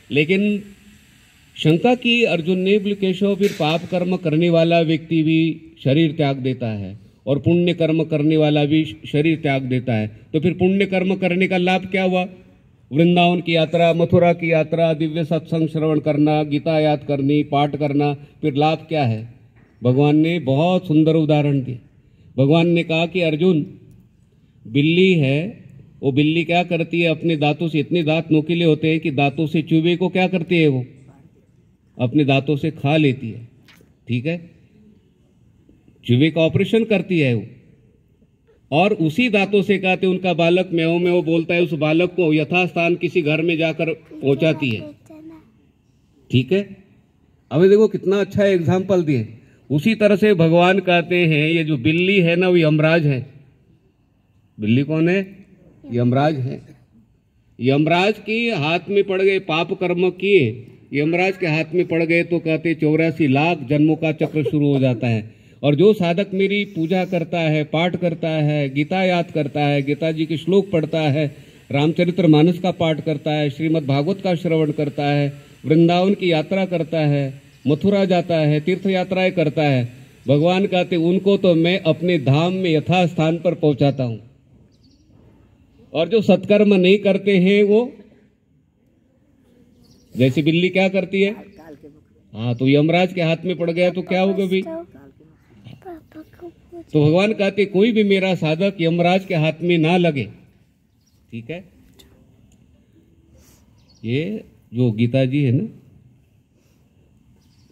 लेकिन शंका की अर्जुन ने, बोले केशव फिर पाप कर्म करने वाला व्यक्ति भी शरीर त्याग देता है और पुण्य कर्म करने वाला भी शरीर त्याग देता है, तो फिर पुण्य कर्म करने का लाभ क्या हुआ? वृंदावन की यात्रा, मथुरा की यात्रा, दिव्य सत्संग श्रवण करना, गीता याद करनी, पाठ करना, फिर लाभ क्या है? भगवान ने बहुत सुंदर उदाहरण दिए। भगवान ने कहा कि अर्जुन बिल्ली है, वो बिल्ली क्या करती है? अपने दांतों से, इतने दांत नोकीले होते हैं कि दांतों से चूहे को क्या करती है? वो अपने दांतों से खा लेती है, ठीक है। चूहे का ऑपरेशन करती है वो, और उसी दांतों से कहते उनका बालक म्याऊं म्याऊं बोलता है, उस बालक को यथास्थान किसी घर में जाकर पहुंचाती है, ठीक है। अब देखो कितना अच्छा एग्जाम्पल दिए। उसी तरह से भगवान कहते हैं ये जो बिल्ली है ना, वो यमराज है, बिल्ली कौन है? यमराज है। यमराज के हाथ में पड़ गए, पाप कर्म किए, यमराज के हाथ में पड़ गए तो कहते 84 लाख जन्मों का चक्र शुरू हो जाता है। और जो साधक मेरी पूजा करता है, पाठ करता है, गीता याद करता है, गीता जी के श्लोक पढ़ता है, रामचरितमानस का पाठ करता है, श्रीमद् भागवत का श्रवण करता है, वृंदावन की यात्रा करता है, मथुरा जाता है, तीर्थ यात्राएं करता है, भगवान कहते उनको तो मैं अपने धाम में यथा स्थान पर पहुंचाता हूं। और जो सत्कर्म नहीं करते हैं वो जैसे बिल्ली क्या करती है? हाँ, तो यमराज के हाथ में पड़ गया तो क्या होगा भाई? तो भगवान कहते कोई भी मेरा साधक यमराज के हाथ में ना लगे। ठीक है, ये जो गीता जी है ना,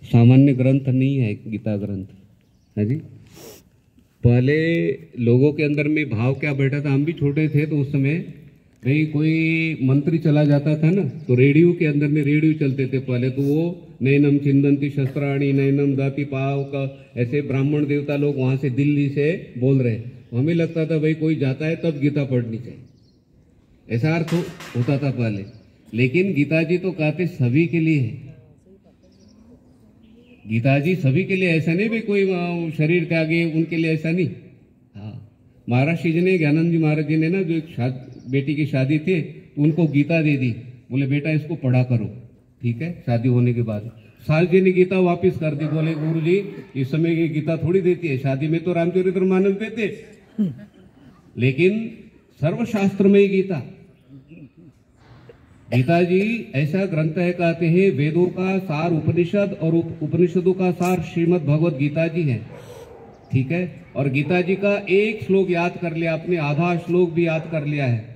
सामान्य ग्रंथ नहीं है, गीता ग्रंथ है जी। पहले लोगों के अंदर में भाव क्या बैठा था, हम भी छोटे थे तो उस समय भाई कोई मंत्री चला जाता था ना तो रेडियो के अंदर में रेडियो चलते थे पहले, तो वो नैनम चिंदंती शस्त्राणी नैनम दाती पाव का ऐसे ब्राह्मण देवता लोग वहां से दिल्ली से बोल रहे। हमें लगता था भाई कोई जाता है तब गीता पढ़नी चाहिए, ऐसा अर्थ होता था पहले। लेकिन गीता जी तो कहते सभी के लिए है, गीता जी सभी के लिए, ऐसा नहीं भी कोई शरीर त्यागे उनके लिए, ऐसा नहीं। हाँ, महाराज जी ने, ज्ञानंद जी महाराज जी ने ना जो एक बेटी की शादी थी तो उनको गीता दे दी, बोले बेटा इसको पढ़ा करो। ठीक है, शादी होने के बाद साल जी ने गीता वापस कर दी, बोले गुरु जी इस समय ये गीता थोड़ी देती है, शादी में तो रामचरितमानस देते, लेकिन सर्वशास्त्र में गीता। गीता जी ऐसा ग्रंथ है, कहते हैं वेदों का सार उपनिषद और उपनिषदों का सार श्रीमद् भगवत गीता जी है। ठीक है, और गीता जी का एक श्लोक याद कर लिया आपने, आधा श्लोक भी याद कर लिया है।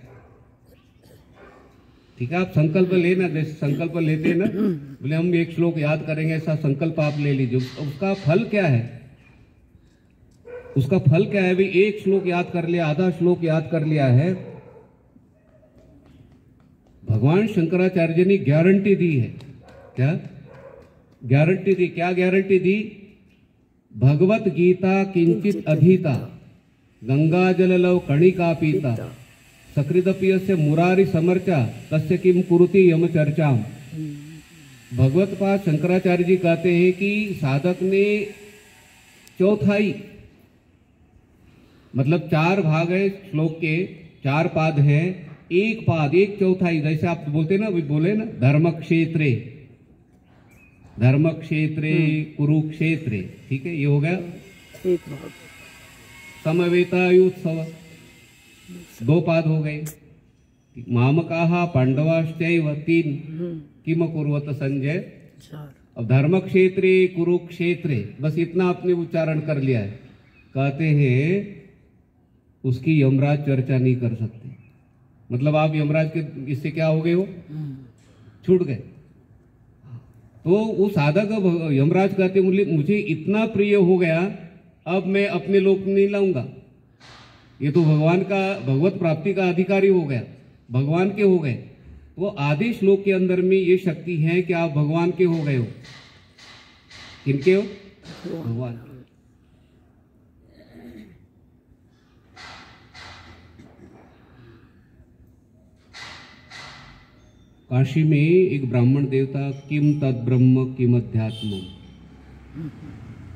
ठीक है, आप संकल्प लेना, जैसे संकल्प लेते हैं ना, बोले हम एक श्लोक याद करेंगे, ऐसा संकल्प आप ले लीजिए। उसका फल क्या है? उसका फल क्या है भाई? एक श्लोक याद कर लिया, आधा श्लोक याद कर लिया है, भगवान शंकराचार्य ने गारंटी दी है। क्या गारंटी दी? क्या गारंटी दी? भगवत गीता किंचित अधीता गंगा जल लव कणिका पीता सकृदपि से मुरारी समर्चा तस्य किम कुरुति यम चर्चाम। भगवत पाद शंकराचार्य जी कहते हैं कि साधक ने चौथाई, मतलब 4 भाग है श्लोक के, 4 पाद हैं, एक पाद, एक चौथाई, जैसे आप बोलते ना, बोले ना धर्म क्षेत्रे, धर्म क्षेत्रे कुरुक्षेत्रे। ठीक है, ये हो गया समवेतायुत्सव, 2 पाद हो गए। मामकाहा पांडवाश्चैव 3 किम कुर्वत संजय। अब धर्म क्षेत्रे कुरुक्षेत्रे, बस इतना आपने उच्चारण कर लिया है। कहते हैं उसकी यमराज चर्चा नहीं कर सकते, मतलब आप यमराज के इससे क्या हो गए हो, छूट गए। तो वो साधक यमराज कहते मुझे इतना प्रिय हो गया, अब मैं अपने लोक नहीं लाऊंगा, ये तो भगवान का, भगवत प्राप्ति का अधिकारी हो गया, भगवान के हो गए। वो आदि श्लोक के अंदर में ये शक्ति है कि आप भगवान के हो गए हो। किनके हो? भगवान के। काशी में एक ब्राह्मण देवता किम तद ब्रह्म किम अध्यात्म,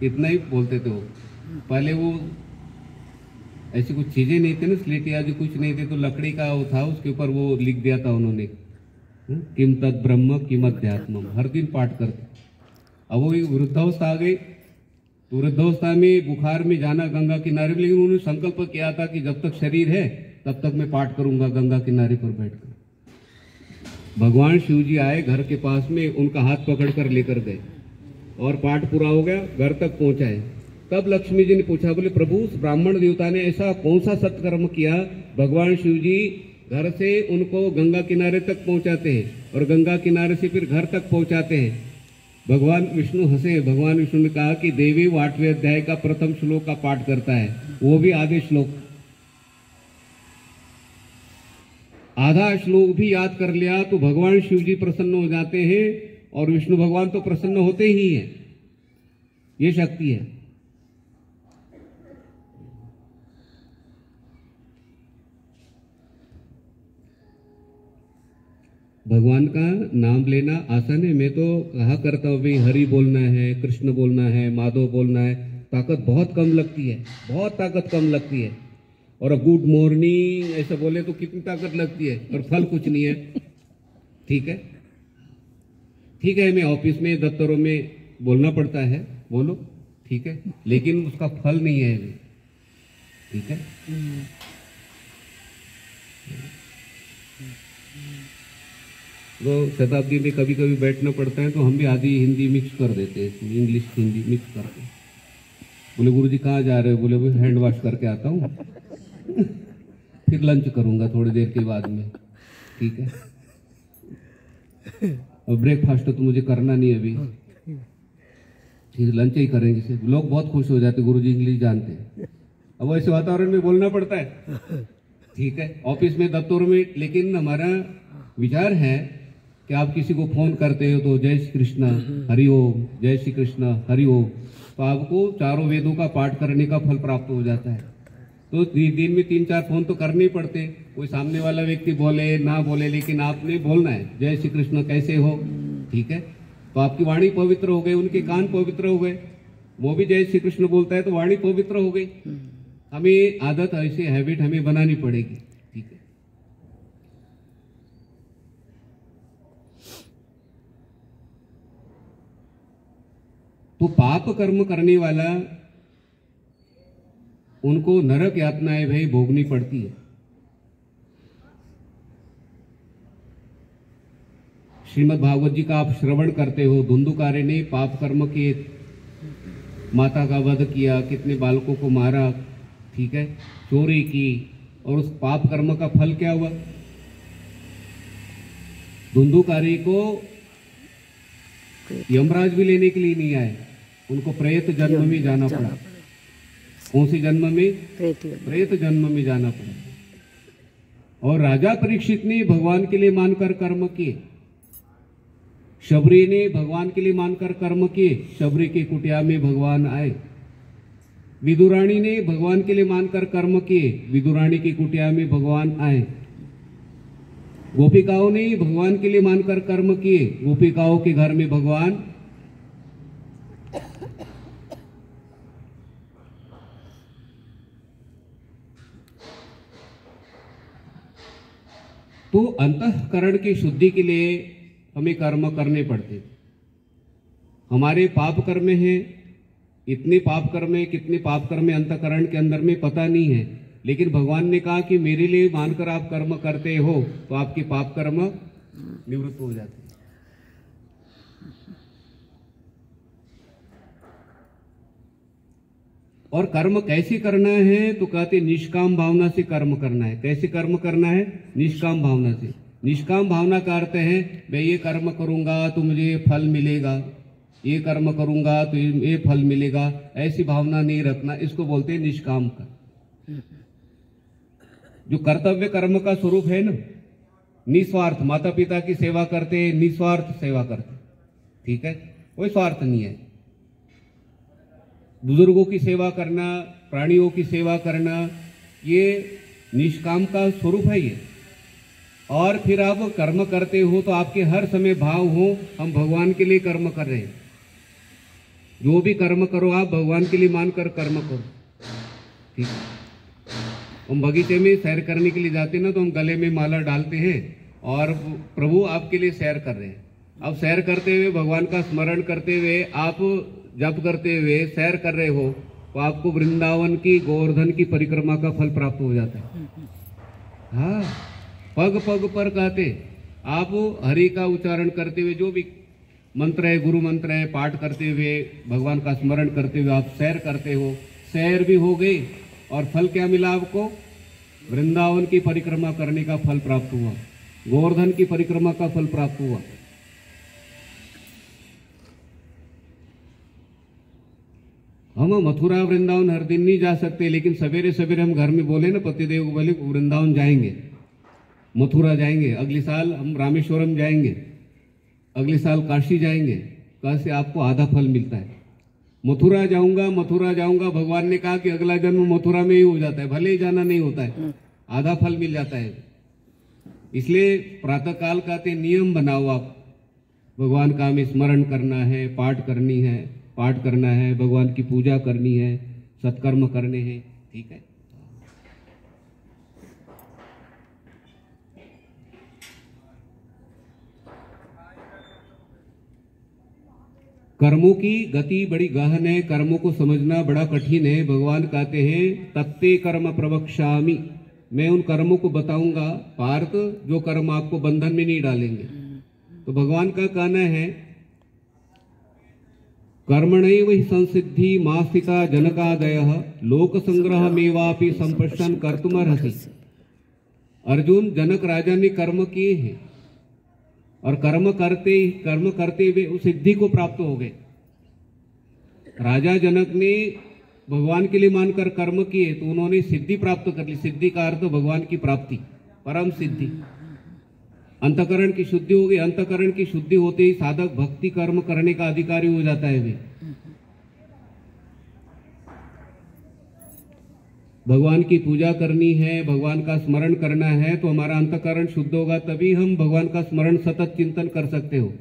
इतना ही बोलते थे वो। पहले वो ऐसी कुछ चीजें नहीं थी ना, स्लेट आदि कुछ नहीं थे, तो लकड़ी का वो था, उसके ऊपर वो लिख दिया था उन्होंने, किम तद ब्रह्म किम अध्यात्म, हर दिन पाठ करते। अब वो एक वृद्धावस्था आ गई, तो वृद्धावस्था में बुखार में जाना गंगा किनारे, लेकिन उन्होंने संकल्प किया था कि जब तक शरीर है तब तक मैं पाठ करूंगा गंगा किनारे पर बैठकर। भगवान शिव जी आए घर के पास में, उनका हाथ पकड़कर लेकर गए और पाठ पूरा हो गया, घर तक पहुंचाए। तब लक्ष्मी जी ने पूछा, बोले प्रभु उस ब्राह्मण देवता ने ऐसा कौन सा सत्कर्म किया, भगवान शिव जी घर से उनको गंगा किनारे तक पहुंचाते हैं और गंगा किनारे से फिर घर तक पहुंचाते हैं। भगवान विष्णु हंसे, भगवान विष्णु ने कहा कि देवी 8वें अध्याय का प्रथम श्लोक का पाठ करता है, वो भी आधे श्लोक, आधा श्लोक भी याद कर लिया तो भगवान शिव जी प्रसन्न हो जाते हैं, और विष्णु भगवान तो प्रसन्न होते ही हैं। ये शक्ति है। भगवान का नाम लेना आसान है। मैं तो कहा करता हूँ भाई हरि बोलना है, कृष्ण बोलना है, माधव बोलना है, ताकत बहुत कम लगती है, बहुत ताकत कम लगती है। और गुड मॉर्निंग ऐसा बोले तो कितनी ताकत लगती है, और फल कुछ नहीं है। ठीक है, ठीक है, हमें ऑफिस में दफ्तरों में बोलना पड़ता है, बोलो, ठीक है, लेकिन उसका फल नहीं है अभी। ठीक है, तो शताब्दी में कभी कभी बैठना पड़ता है तो हम भी आधी हिंदी मिक्स कर देते हैं, इंग्लिश हिंदी मिक्स करके। बोले गुरुजी कहाँ जा रहे हो? बोले भाई हैंड वॉश करके आता हूँ फिर लंच करूंगा थोड़ी देर के बाद में। ठीक है, और ब्रेकफास्ट तो मुझे करना नहीं है अभी, ठीक, लंच ही करेंगे सिर्फ। लोग बहुत खुश हो जाते, गुरुजी इंग्लिश जानते हैं। अब ऐसे वातावरण में बोलना पड़ता है। ठीक है, ऑफिस में, दफ्तरों में। लेकिन हमारा विचार है कि आप किसी को फोन करते हो तो जय श्री कृष्ण हरि ओम, जय श्री कृष्ण हरि ओम, तो आपको चारों वेदों का पाठ करने का फल प्राप्त हो जाता है। तो दिन में 3-4 फोन तो करने ही पड़ते। कोई सामने वाला व्यक्ति बोले ना बोले, लेकिन आपने बोलना है जय श्री कृष्ण कैसे हो। ठीक है, तो आपकी वाणी पवित्र हो गई, उनके कान पवित्र हो गए, वो भी जय श्री कृष्ण बोलता है तो वाणी पवित्र हो गई। हमें आदत, ऐसी हैबिट हमें बनानी पड़ेगी। ठीक है, तो पाप कर्म करने वाला उनको नरक यातनाएं भाई भोगनी पड़ती है। श्रीमद् भागवत जी का आप श्रवण करते हो, धुंधुकारी ने पाप कर्म किए, माता का वध किया, कितने बालकों को मारा, ठीक है, चोरी की, और उस पाप कर्म का फल क्या हुआ? धुंधुकारी को यमराज भी लेने के लिए नहीं आए, उनको प्रेत जन्म में जाना पड़ा। कौन सी जन्म में? प्रेत जन्म में जाना पड़ा। और राजा परीक्षित ने भगवान के लिए मानकर कर्म किए, शबरी ने भगवान के लिए मानकर कर्म किए, शबरी की कुटिया में भगवान आए। विदुरानी ने भगवान के लिए मानकर कर्म किए, विदुरानी की कुटिया में भगवान आए। गोपिकाओं ने भगवान के लिए मानकर कर्म किए, गोपिकाओं के घर में भगवान। तो अंतःकरण की शुद्धि के लिए हमें कर्म करने पड़ते। हमारे पाप कर्म हैं, इतने पाप कर्म है, कितने पाप कर्म है अंतःकरण के अंदर में पता नहीं है, लेकिन भगवान ने कहा कि मेरे लिए मानकर आप कर्म करते हो तो आपके पाप कर्म निवृत्त हो जाते हैं। और कर्म कैसे करना है तो कहते निष्काम भावना से कर्म करना है। कैसे कर्म करना है? निष्काम भावना से। निष्काम भावना का अर्थ है मैं ये कर्म करूंगा तो मुझे ये फल मिलेगा, ये कर्म करूंगा तो ये फल मिलेगा, ऐसी भावना नहीं रखना, इसको बोलते हैं निष्काम कर्म। जो कर्तव्य कर्म का स्वरूप है ना, निस्वार्थ, माता पिता की सेवा करते, निस्वार्थ सेवा करते, ठीक है, कोई स्वार्थ नहीं है। बुजुर्गों की सेवा करना, प्राणियों की सेवा करना, ये निष्काम का स्वरूप है ये। और फिर आप कर्म करते हो तो आपके हर समय भाव हो हम भगवान के लिए कर्म कर रहे हैं। जो भी कर्म करो आप भगवान के लिए मानकर कर्म करो, ठीक है। हम बगीचे में सैर करने के लिए जाते हैं ना, तो हम गले में माला डालते हैं और प्रभु आपके लिए सैर कर रहे हैं। अब सैर करते हुए, भगवान का स्मरण करते हुए, आप जप करते हुए सैर कर रहे हो तो आपको वृंदावन की, गोवर्धन की परिक्रमा का फल प्राप्त हो जाता है। हाँ, पग पग पर कहते आप हरि का उच्चारण करते हुए, जो भी मंत्र है, गुरु मंत्र है, पाठ करते हुए, भगवान का स्मरण करते हुए आप सैर करते हो। सैर भी हो गई और फल क्या मिला आपको? वृंदावन की परिक्रमा करने का फल प्राप्त हुआ, गोवर्धन की परिक्रमा का फल प्राप्त हुआ। हम मथुरा वृंदावन हर दिन नहीं जा सकते, लेकिन सवेरे सवेरे हम घर में बोले ना, पतिदेव को बोले वृंदावन जाएंगे, मथुरा जाएंगे, अगले साल हम रामेश्वरम जाएंगे, अगले साल काशी जाएंगे, कहाँ से आपको आधा फल मिलता है। मथुरा जाऊंगा, मथुरा जाऊंगा, भगवान ने कहा कि अगला जन्म मथुरा में ही हो जाता है, भले ही जाना नहीं होता है, आधा फल मिल जाता है। इसलिए प्रातःकाल का ते नियम बनाओ आप, भगवान का हमें स्मरण करना है, पाठ करना है, भगवान की पूजा करनी है, सत्कर्म करने हैं, ठीक है। कर्मों की गति बड़ी गहन है, कर्मों को समझना बड़ा कठिन है। भगवान कहते हैं तत्ते कर्म प्रवक्ष्यामि, मैं उन कर्मों को बताऊंगा पार्थ जो कर्म आपको बंधन में नहीं डालेंगे। तो भगवान का कहना है कर्मणैव हि संसिद्धि मास्तिका जनकादयः लोक संग्रह मेवापि संपश्यन् कर्तुमर्हसि। अर्जुन, जनक राजा ने कर्म किए हैं और कर्म करते हुए उस सिद्धि को प्राप्त हो गए। राजा जनक ने भगवान के लिए मानकर कर्म किए तो उन्होंने सिद्धि प्राप्त कर ली। सिद्धि का अर्थ भगवान की प्राप्ति, परम सिद्धि। अंतकरण की शुद्धि हो गई। अंतकरण की शुद्धि होते ही साधक भक्ति कर्म करने का अधिकारी हो जाता है। वे भगवान की पूजा करनी है, भगवान का स्मरण करना है तो हमारा अंतकरण शुद्ध होगा, तभी हम भगवान का स्मरण सतत चिंतन कर सकते हो।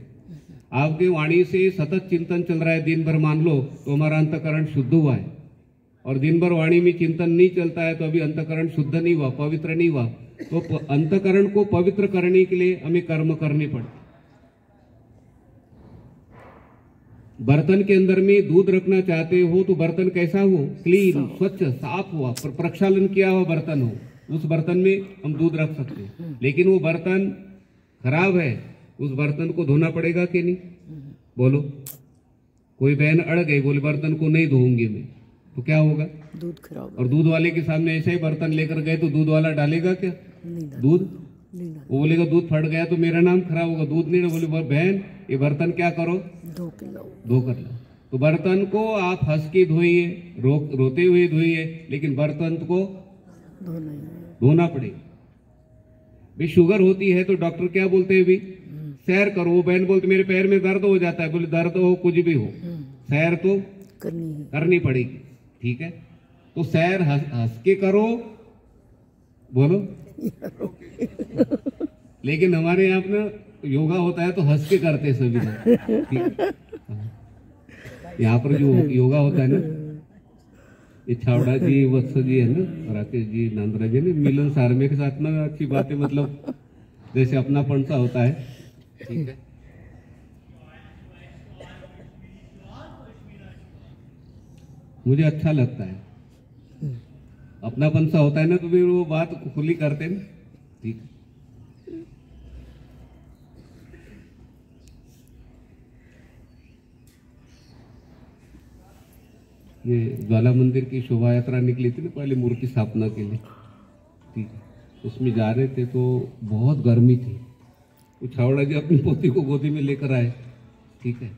आपके वाणी से सतत चिंतन चल रहा है दिन भर मान लो तो हमारा अंतकरण शुद्ध हुआ है, और दिन भर वाणी में चिंतन नहीं चलता है तो अभी अंतकरण शुद्ध नहीं हुआ, पवित्र नहीं हुआ। तो अंतकरण को पवित्र करने के लिए हमें कर्म करने पड़ते। बर्तन के अंदर में दूध रखना चाहते हो तो बर्तन कैसा हो? क्लीन, स्वच्छ, साफ हुआ, प्रक्षालन किया हुआ बर्तन हो, उस बर्तन में हम दूध रख सकते हैं। लेकिन वो बर्तन खराब है, उस बर्तन को धोना पड़ेगा कि नहीं? बोलो। कोई बहन अड़ गई, बोले बर्तन को नहीं धोऊंगी मैं, तो क्या होगा? दूध खराब। और दूध वाले के सामने ऐसे ही बर्तन लेकर गए तो दूध वाला डालेगा क्या दूध? वो बोलेगा दूध फट गया तो मेरा नाम खराब होगा, दूध नहीं। बोले बहन ये बर्तन क्या करो? धो कर लो। तो बर्तन को आप हंस के धोइए, रोते हुए धोइए, लेकिन बर्तन को धोना पड़ेगा। भी शुगर होती है तो डॉक्टर क्या बोलते हैं? भी सैर करो। वो बहन बोलते मेरे पैर में दर्द हो जाता है, बोले दर्द हो कुछ भी हो, सैर तो करनी पड़ेगी, ठीक है। तो सैर हंस के करो, बोलो। लेकिन हमारे यहाँ अपना योगा होता है तो हंस के करते सभी लोग, ठीक है। यहाँ पर जो योगा होता है ना, ये छावड़ा जी, वत्स जी है ना, राकेश जी, नांद्रा जी ने मिलन सारमे के साथ में अच्छी बातें, मतलब जैसे अपनापन सा होता है, ठीक है। मुझे अच्छा लगता है, अपनापन सा होता है ना, तो फिर वो बात खुली करते हैं, ठीक है। ये ज्वाला मंदिर की शोभा यात्रा निकली थी ना पहले मूर्ति स्थापना के लिए, ठीक है। उसमें जा रहे थे तो बहुत गर्मी थी। वो छावड़ा जी अपनी पोती को गोदी में लेकर आए, ठीक है।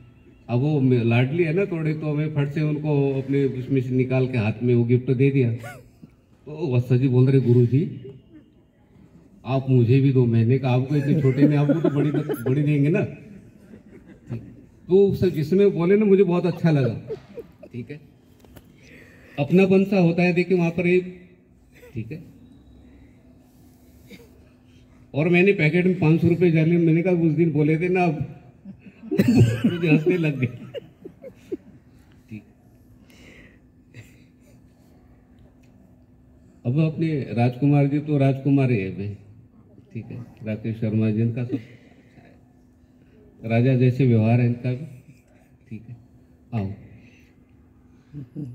अब वो लाडली है ना थोड़े, तो हमें फट से उनको अपने उसमें से निकाल के हाथ में वो गिफ्ट दे दिया। तो वत्स जी बोल रहे गुरु जी आप मुझे भी दो, मैंने कहा आपको इतने छोटे में आपको तो बड़ी देंगे ना, तो जिसमें बोले ना मुझे बहुत अच्छा लगा, ठीक है। अपनापन सा होता है, देखिए वहां पर एक, ठीक है। और मैंने पैकेट में 500 रुपए डाले, मैंने कहा उस दिन बोले थे ना, अब मुझे हंसने लग गए, ठीक। अब अपने राजकुमार जी तो राजकुमार है भाई, ठीक है। राकेश शर्मा जी इनका सब राजा जैसे व्यवहार है इनका भी, ठीक है। आओ,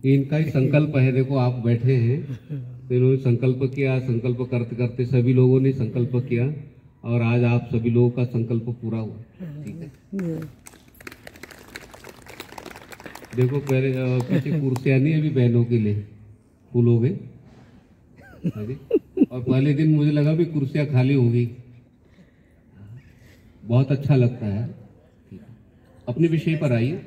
इनका ही संकल्प है, देखो आप बैठे हैं तो इन्होंने संकल्प किया, संकल्प करते करते सभी लोगों ने संकल्प किया और आज आप सभी लोगों का संकल्प पूरा हुआ, ठीक है। देखो पहले पीछे कुर्सियां नहीं अभी बहनों के लिए, फुल हो गए, और पहले दिन मुझे लगा भी कुर्सियां खाली हो गई, बहुत अच्छा लगता है, ठीक है। अपने विषय पर आइए।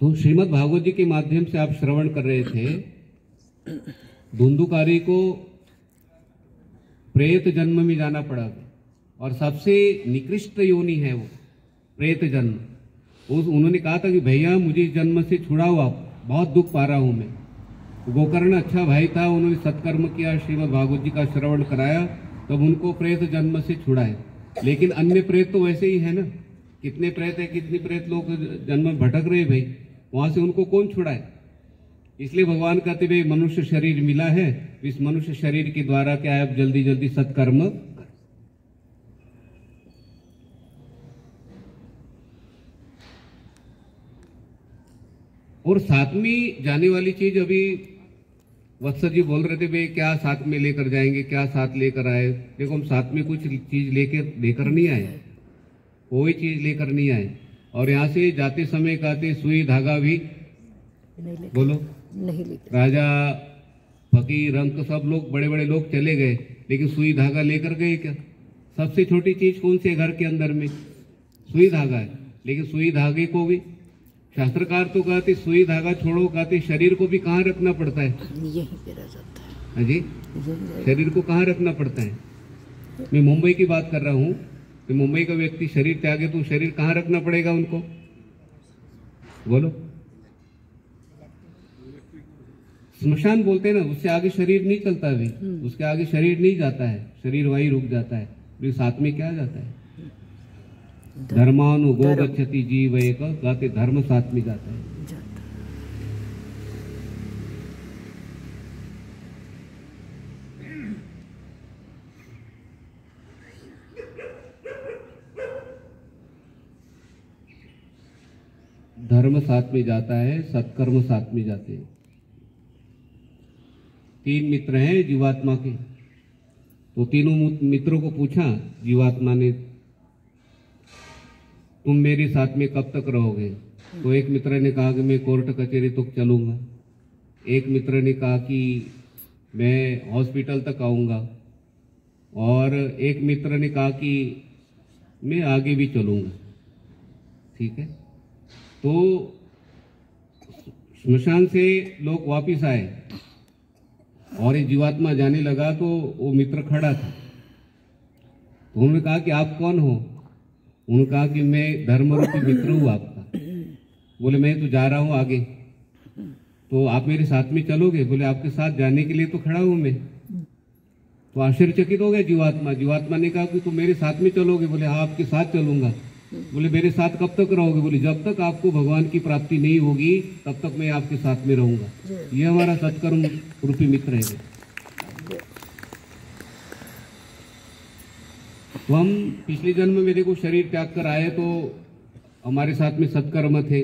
तो श्रीमद् भागवत जी के माध्यम से आप श्रवण कर रहे थे, धुंधुकारी को प्रेत जन्म में जाना पड़ा और सबसे निकृष्ट योनि है वो प्रेत जन्म। उन्होंने कहा था कि भैया मुझे इस जन्म से छुड़ाओ, आप बहुत दुख पा रहा हूं मैं। गोकर्ण अच्छा भाई था, उन्होंने सत्कर्म किया, श्रीमद् भागवत जी का श्रवण कराया, तब उनको प्रेत जन्म से छुड़ाए। लेकिन अन्य प्रेत तो वैसे ही है ना, कितने प्रेत है, कितने प्रेत लोग जन्म में भटक रहे भाई, वहां से उनको कौन छुड़ाए। इसलिए भगवान कहते भाई मनुष्य शरीर मिला है, इस मनुष्य शरीर के द्वारा क्या है, अब जल्दी जल्दी सत्कर्म। और सातवीं जाने वाली चीज, अभी वत्सल जी बोल रहे थे भाई क्या साथ में लेकर जाएंगे, क्या साथ लेकर आए। देखो हम साथ में कुछ चीज लेकर नहीं आए, कोई चीज लेकर नहीं आए। और यहाँ से जाते समय कहते सुई धागा भी बोलो नहीं लेकर, राजा फकीर रंक सब लोग बड़े बड़े लोग चले गए, लेकिन सुई धागा लेकर गए क्या। सबसे छोटी चीज कौन सी है घर के अंदर में, सुई धागा है। लेकिन सुई धागे को भी शास्त्रकार तो कहते सुई धागा छोड़ो, कहते शरीर को भी कहाँ रखना पड़ता है, यहीं पे रह जाता है। हाँ जी, शरीर को कहाँ रखना पड़ता है। मैं मुंबई की बात कर रहा हूँ कि मुंबई का व्यक्ति शरीर त्यागे तो शरीर कहाँ रखना पड़ेगा उनको, बोलो। स्मशान बोलते हैं ना, उससे आगे शरीर नहीं चलता भी, उसके आगे शरीर नहीं जाता है, शरीर वही रुक जाता है। फिर साथ में क्या जाता है, धर्मानुगो गच्छति जीव एक, गाते धर्म साथ में जाता है। धर्म साथ में जाता है, सत्कर्म साथ में जाते हैं। 3 मित्र हैं जीवात्मा के, तो तीनों मित्रों को पूछा जीवात्मा ने, तुम मेरे साथ में कब तक रहोगे। तो एक मित्र ने कहा कि मैं कोर्ट कचहरी तक चलूंगा, एक मित्र ने कहा कि मैं हॉस्पिटल तक आऊंगा, और एक मित्र ने कहा कि मैं आगे भी चलूंगा। ठीक है, तो श्मशान से लोग वापिस आए और ये जीवात्मा जाने लगा, तो वो मित्र खड़ा था। तो उन्होंने कहा कि आप कौन हो। उन्होंने कहा कि मैं धर्म रूपी मित्र हूँ आपका। बोले मैं तो जा रहा हूँ आगे, तो आप मेरे साथ में चलोगे। बोले आपके साथ जाने के लिए तो खड़ा हूँ मैं। तो आश्चर्यचकित हो गया जीवात्मा। जीवात्मा ने कहा कि तुम मेरे साथ में चलोगे। बोले हाँ आपके साथ चलूंगा। बोले मेरे साथ कब तक रहोगे। बोले जब तक आपको भगवान की प्राप्ति नहीं होगी तब तक मैं आपके साथ में रहूंगा। ये हमारा सत्कर्म रूपी मित्र है। तो हम पिछले जन्म में देखो शरीर त्याग कर आए, तो हमारे साथ में सत्कर्म थे।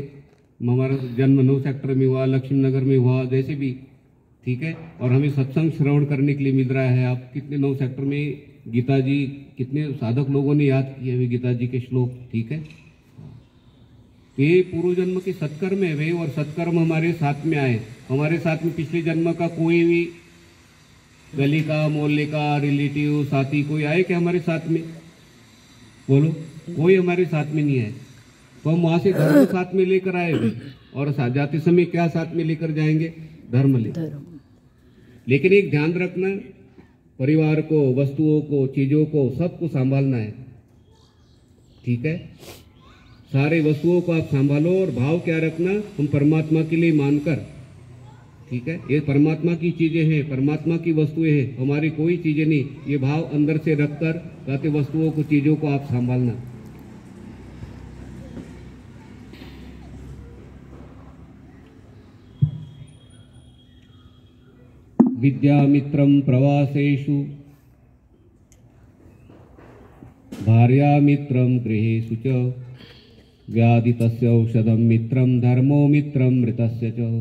हमारा जन्म 9 सेक्टर में हुआ, लक्ष्मी नगर में हुआ, जैसे भी। ठीक है, और हमें सत्संग श्रवण करने के लिए मिल रहा है। आप कितने 9 सेक्टर में गीता जी, कितने साधक लोगों ने याद किए हुए गीता जी के श्लोक। ठीक है, ये पूर्व जन्म के सत्कर्म है वे, और सत्कर्म हमारे साथ में आए। हमारे साथ में पिछले जन्म का कोई भी गली का, मोहल्ले का, रिलेटिव, साथी कोई आए क्या हमारे साथ में? बोलो, कोई हमारे साथ में नहीं आए। तो हम वहां से धर्म साथ में लेकर आए थे, और जाते समय क्या साथ में लेकर जाएंगे? धर्म लेकर। लेकिन एक ध्यान रखना, परिवार को, वस्तुओं को, चीजों को, सबको संभालना है। ठीक है, सारे वस्तुओं को आप संभालो, और भाव क्या रखना? हम परमात्मा के लिए मानकर। ठीक है, ये परमात्मा की चीजें हैं, परमात्मा की वस्तुएं हैं, हमारी कोई चीजें नहीं। ये भाव अंदर से रखकर कहते वस्तुओं को, चीजों को आप संभालना। विद्यामित्रं प्रवासेषु, भार्यामित्रं गृहेषु च, व्याधितस्य औषधं मित्रं, धर्मो मित्रं मृतस्य च।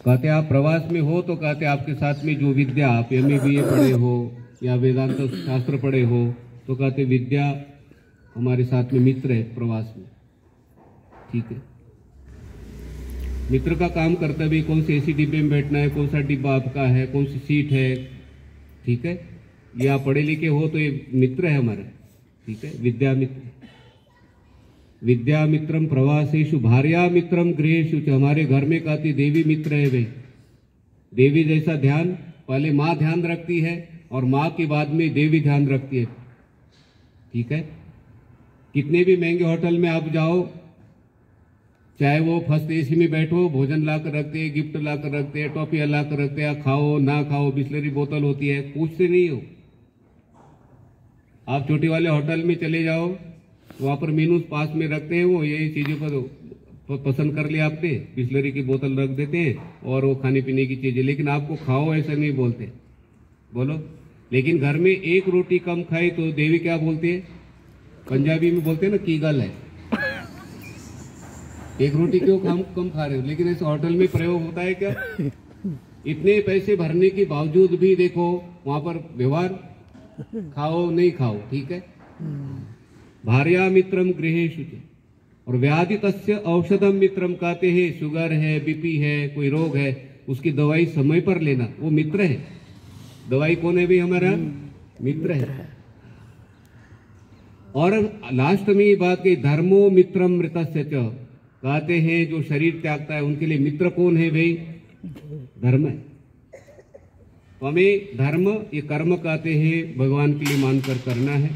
कहते आप प्रवास में हो तो कहते आपके साथ में जो विद्या, आप MA BA पढ़े हो या वेदांत शास्त्र पढ़े हो, तो कहते विद्या हमारे साथ में मित्र है प्रवास में। ठीक है, मित्र का काम कर्तव्य, कौन से ऐसी डिब्बे में बैठना है, कौन सा डिब्बा आपका है, कौन सी सीट है। ठीक है, ये आप पढ़े लिखे हो तो ये मित्र है हमारा। ठीक है, विद्या मित्र। विद्यामित्रम प्रवासेषु, भार्या मित्रम गृहेषु च। हमारे घर में कहती देवी मित्र है भाई। देवी जैसा ध्यान, पहले माँ ध्यान रखती है और माँ के बाद में देवी ध्यान रखती है। ठीक है, कितने भी महंगे होटल में आप जाओ, चाहे वो फर्स्ट एसी में बैठो, भोजन ला कर रखते हैं, गिफ्ट ला कर रखते हैं, टॉफियाँ ला कर रखते हैं, खाओ ना खाओ, बिस्लरी बोतल होती है, पूछते नहीं हो। आप छोटे वाले होटल में चले जाओ, वहां पर मेनू पास में रखते हैं, वो यही चीजों को पसंद कर लिया आपने, बिस्लरी की बोतल रख देते हैं और वो खाने पीने की चीजें, लेकिन आपको खाओ ऐसा नहीं बोलते, बोलो। लेकिन घर में एक रोटी कम खाई तो देवी क्या बोलती है, पंजाबी में बोलते हैं ना, की गल है, एक रोटी क्यों कम खा रहे हो। लेकिन ऐसे होटल में प्रयोग होता है क्या? इतने पैसे भरने के बावजूद भी देखो वहां पर व्यवहार, खाओ नहीं खाओ, ठीक है। भार्या मित्रम गृहेषु च, और व्याधि तस्य औषधम मित्रम, कहते हैं शुगर है, बीपी है, कोई रोग है, उसकी दवाई समय पर लेना, वो मित्र है। दवाई कौन है भी? हमारा मित्र है। और लास्ट में ये बात कही, धर्मो मित्रम मृतस्य च, कहते हैं जो शरीर त्यागता है उनके लिए मित्र कौन है भाई? धर्म है। तो हमें धर्म, ये कर्म कहते हैं, भगवान के लिए मानकर करना है।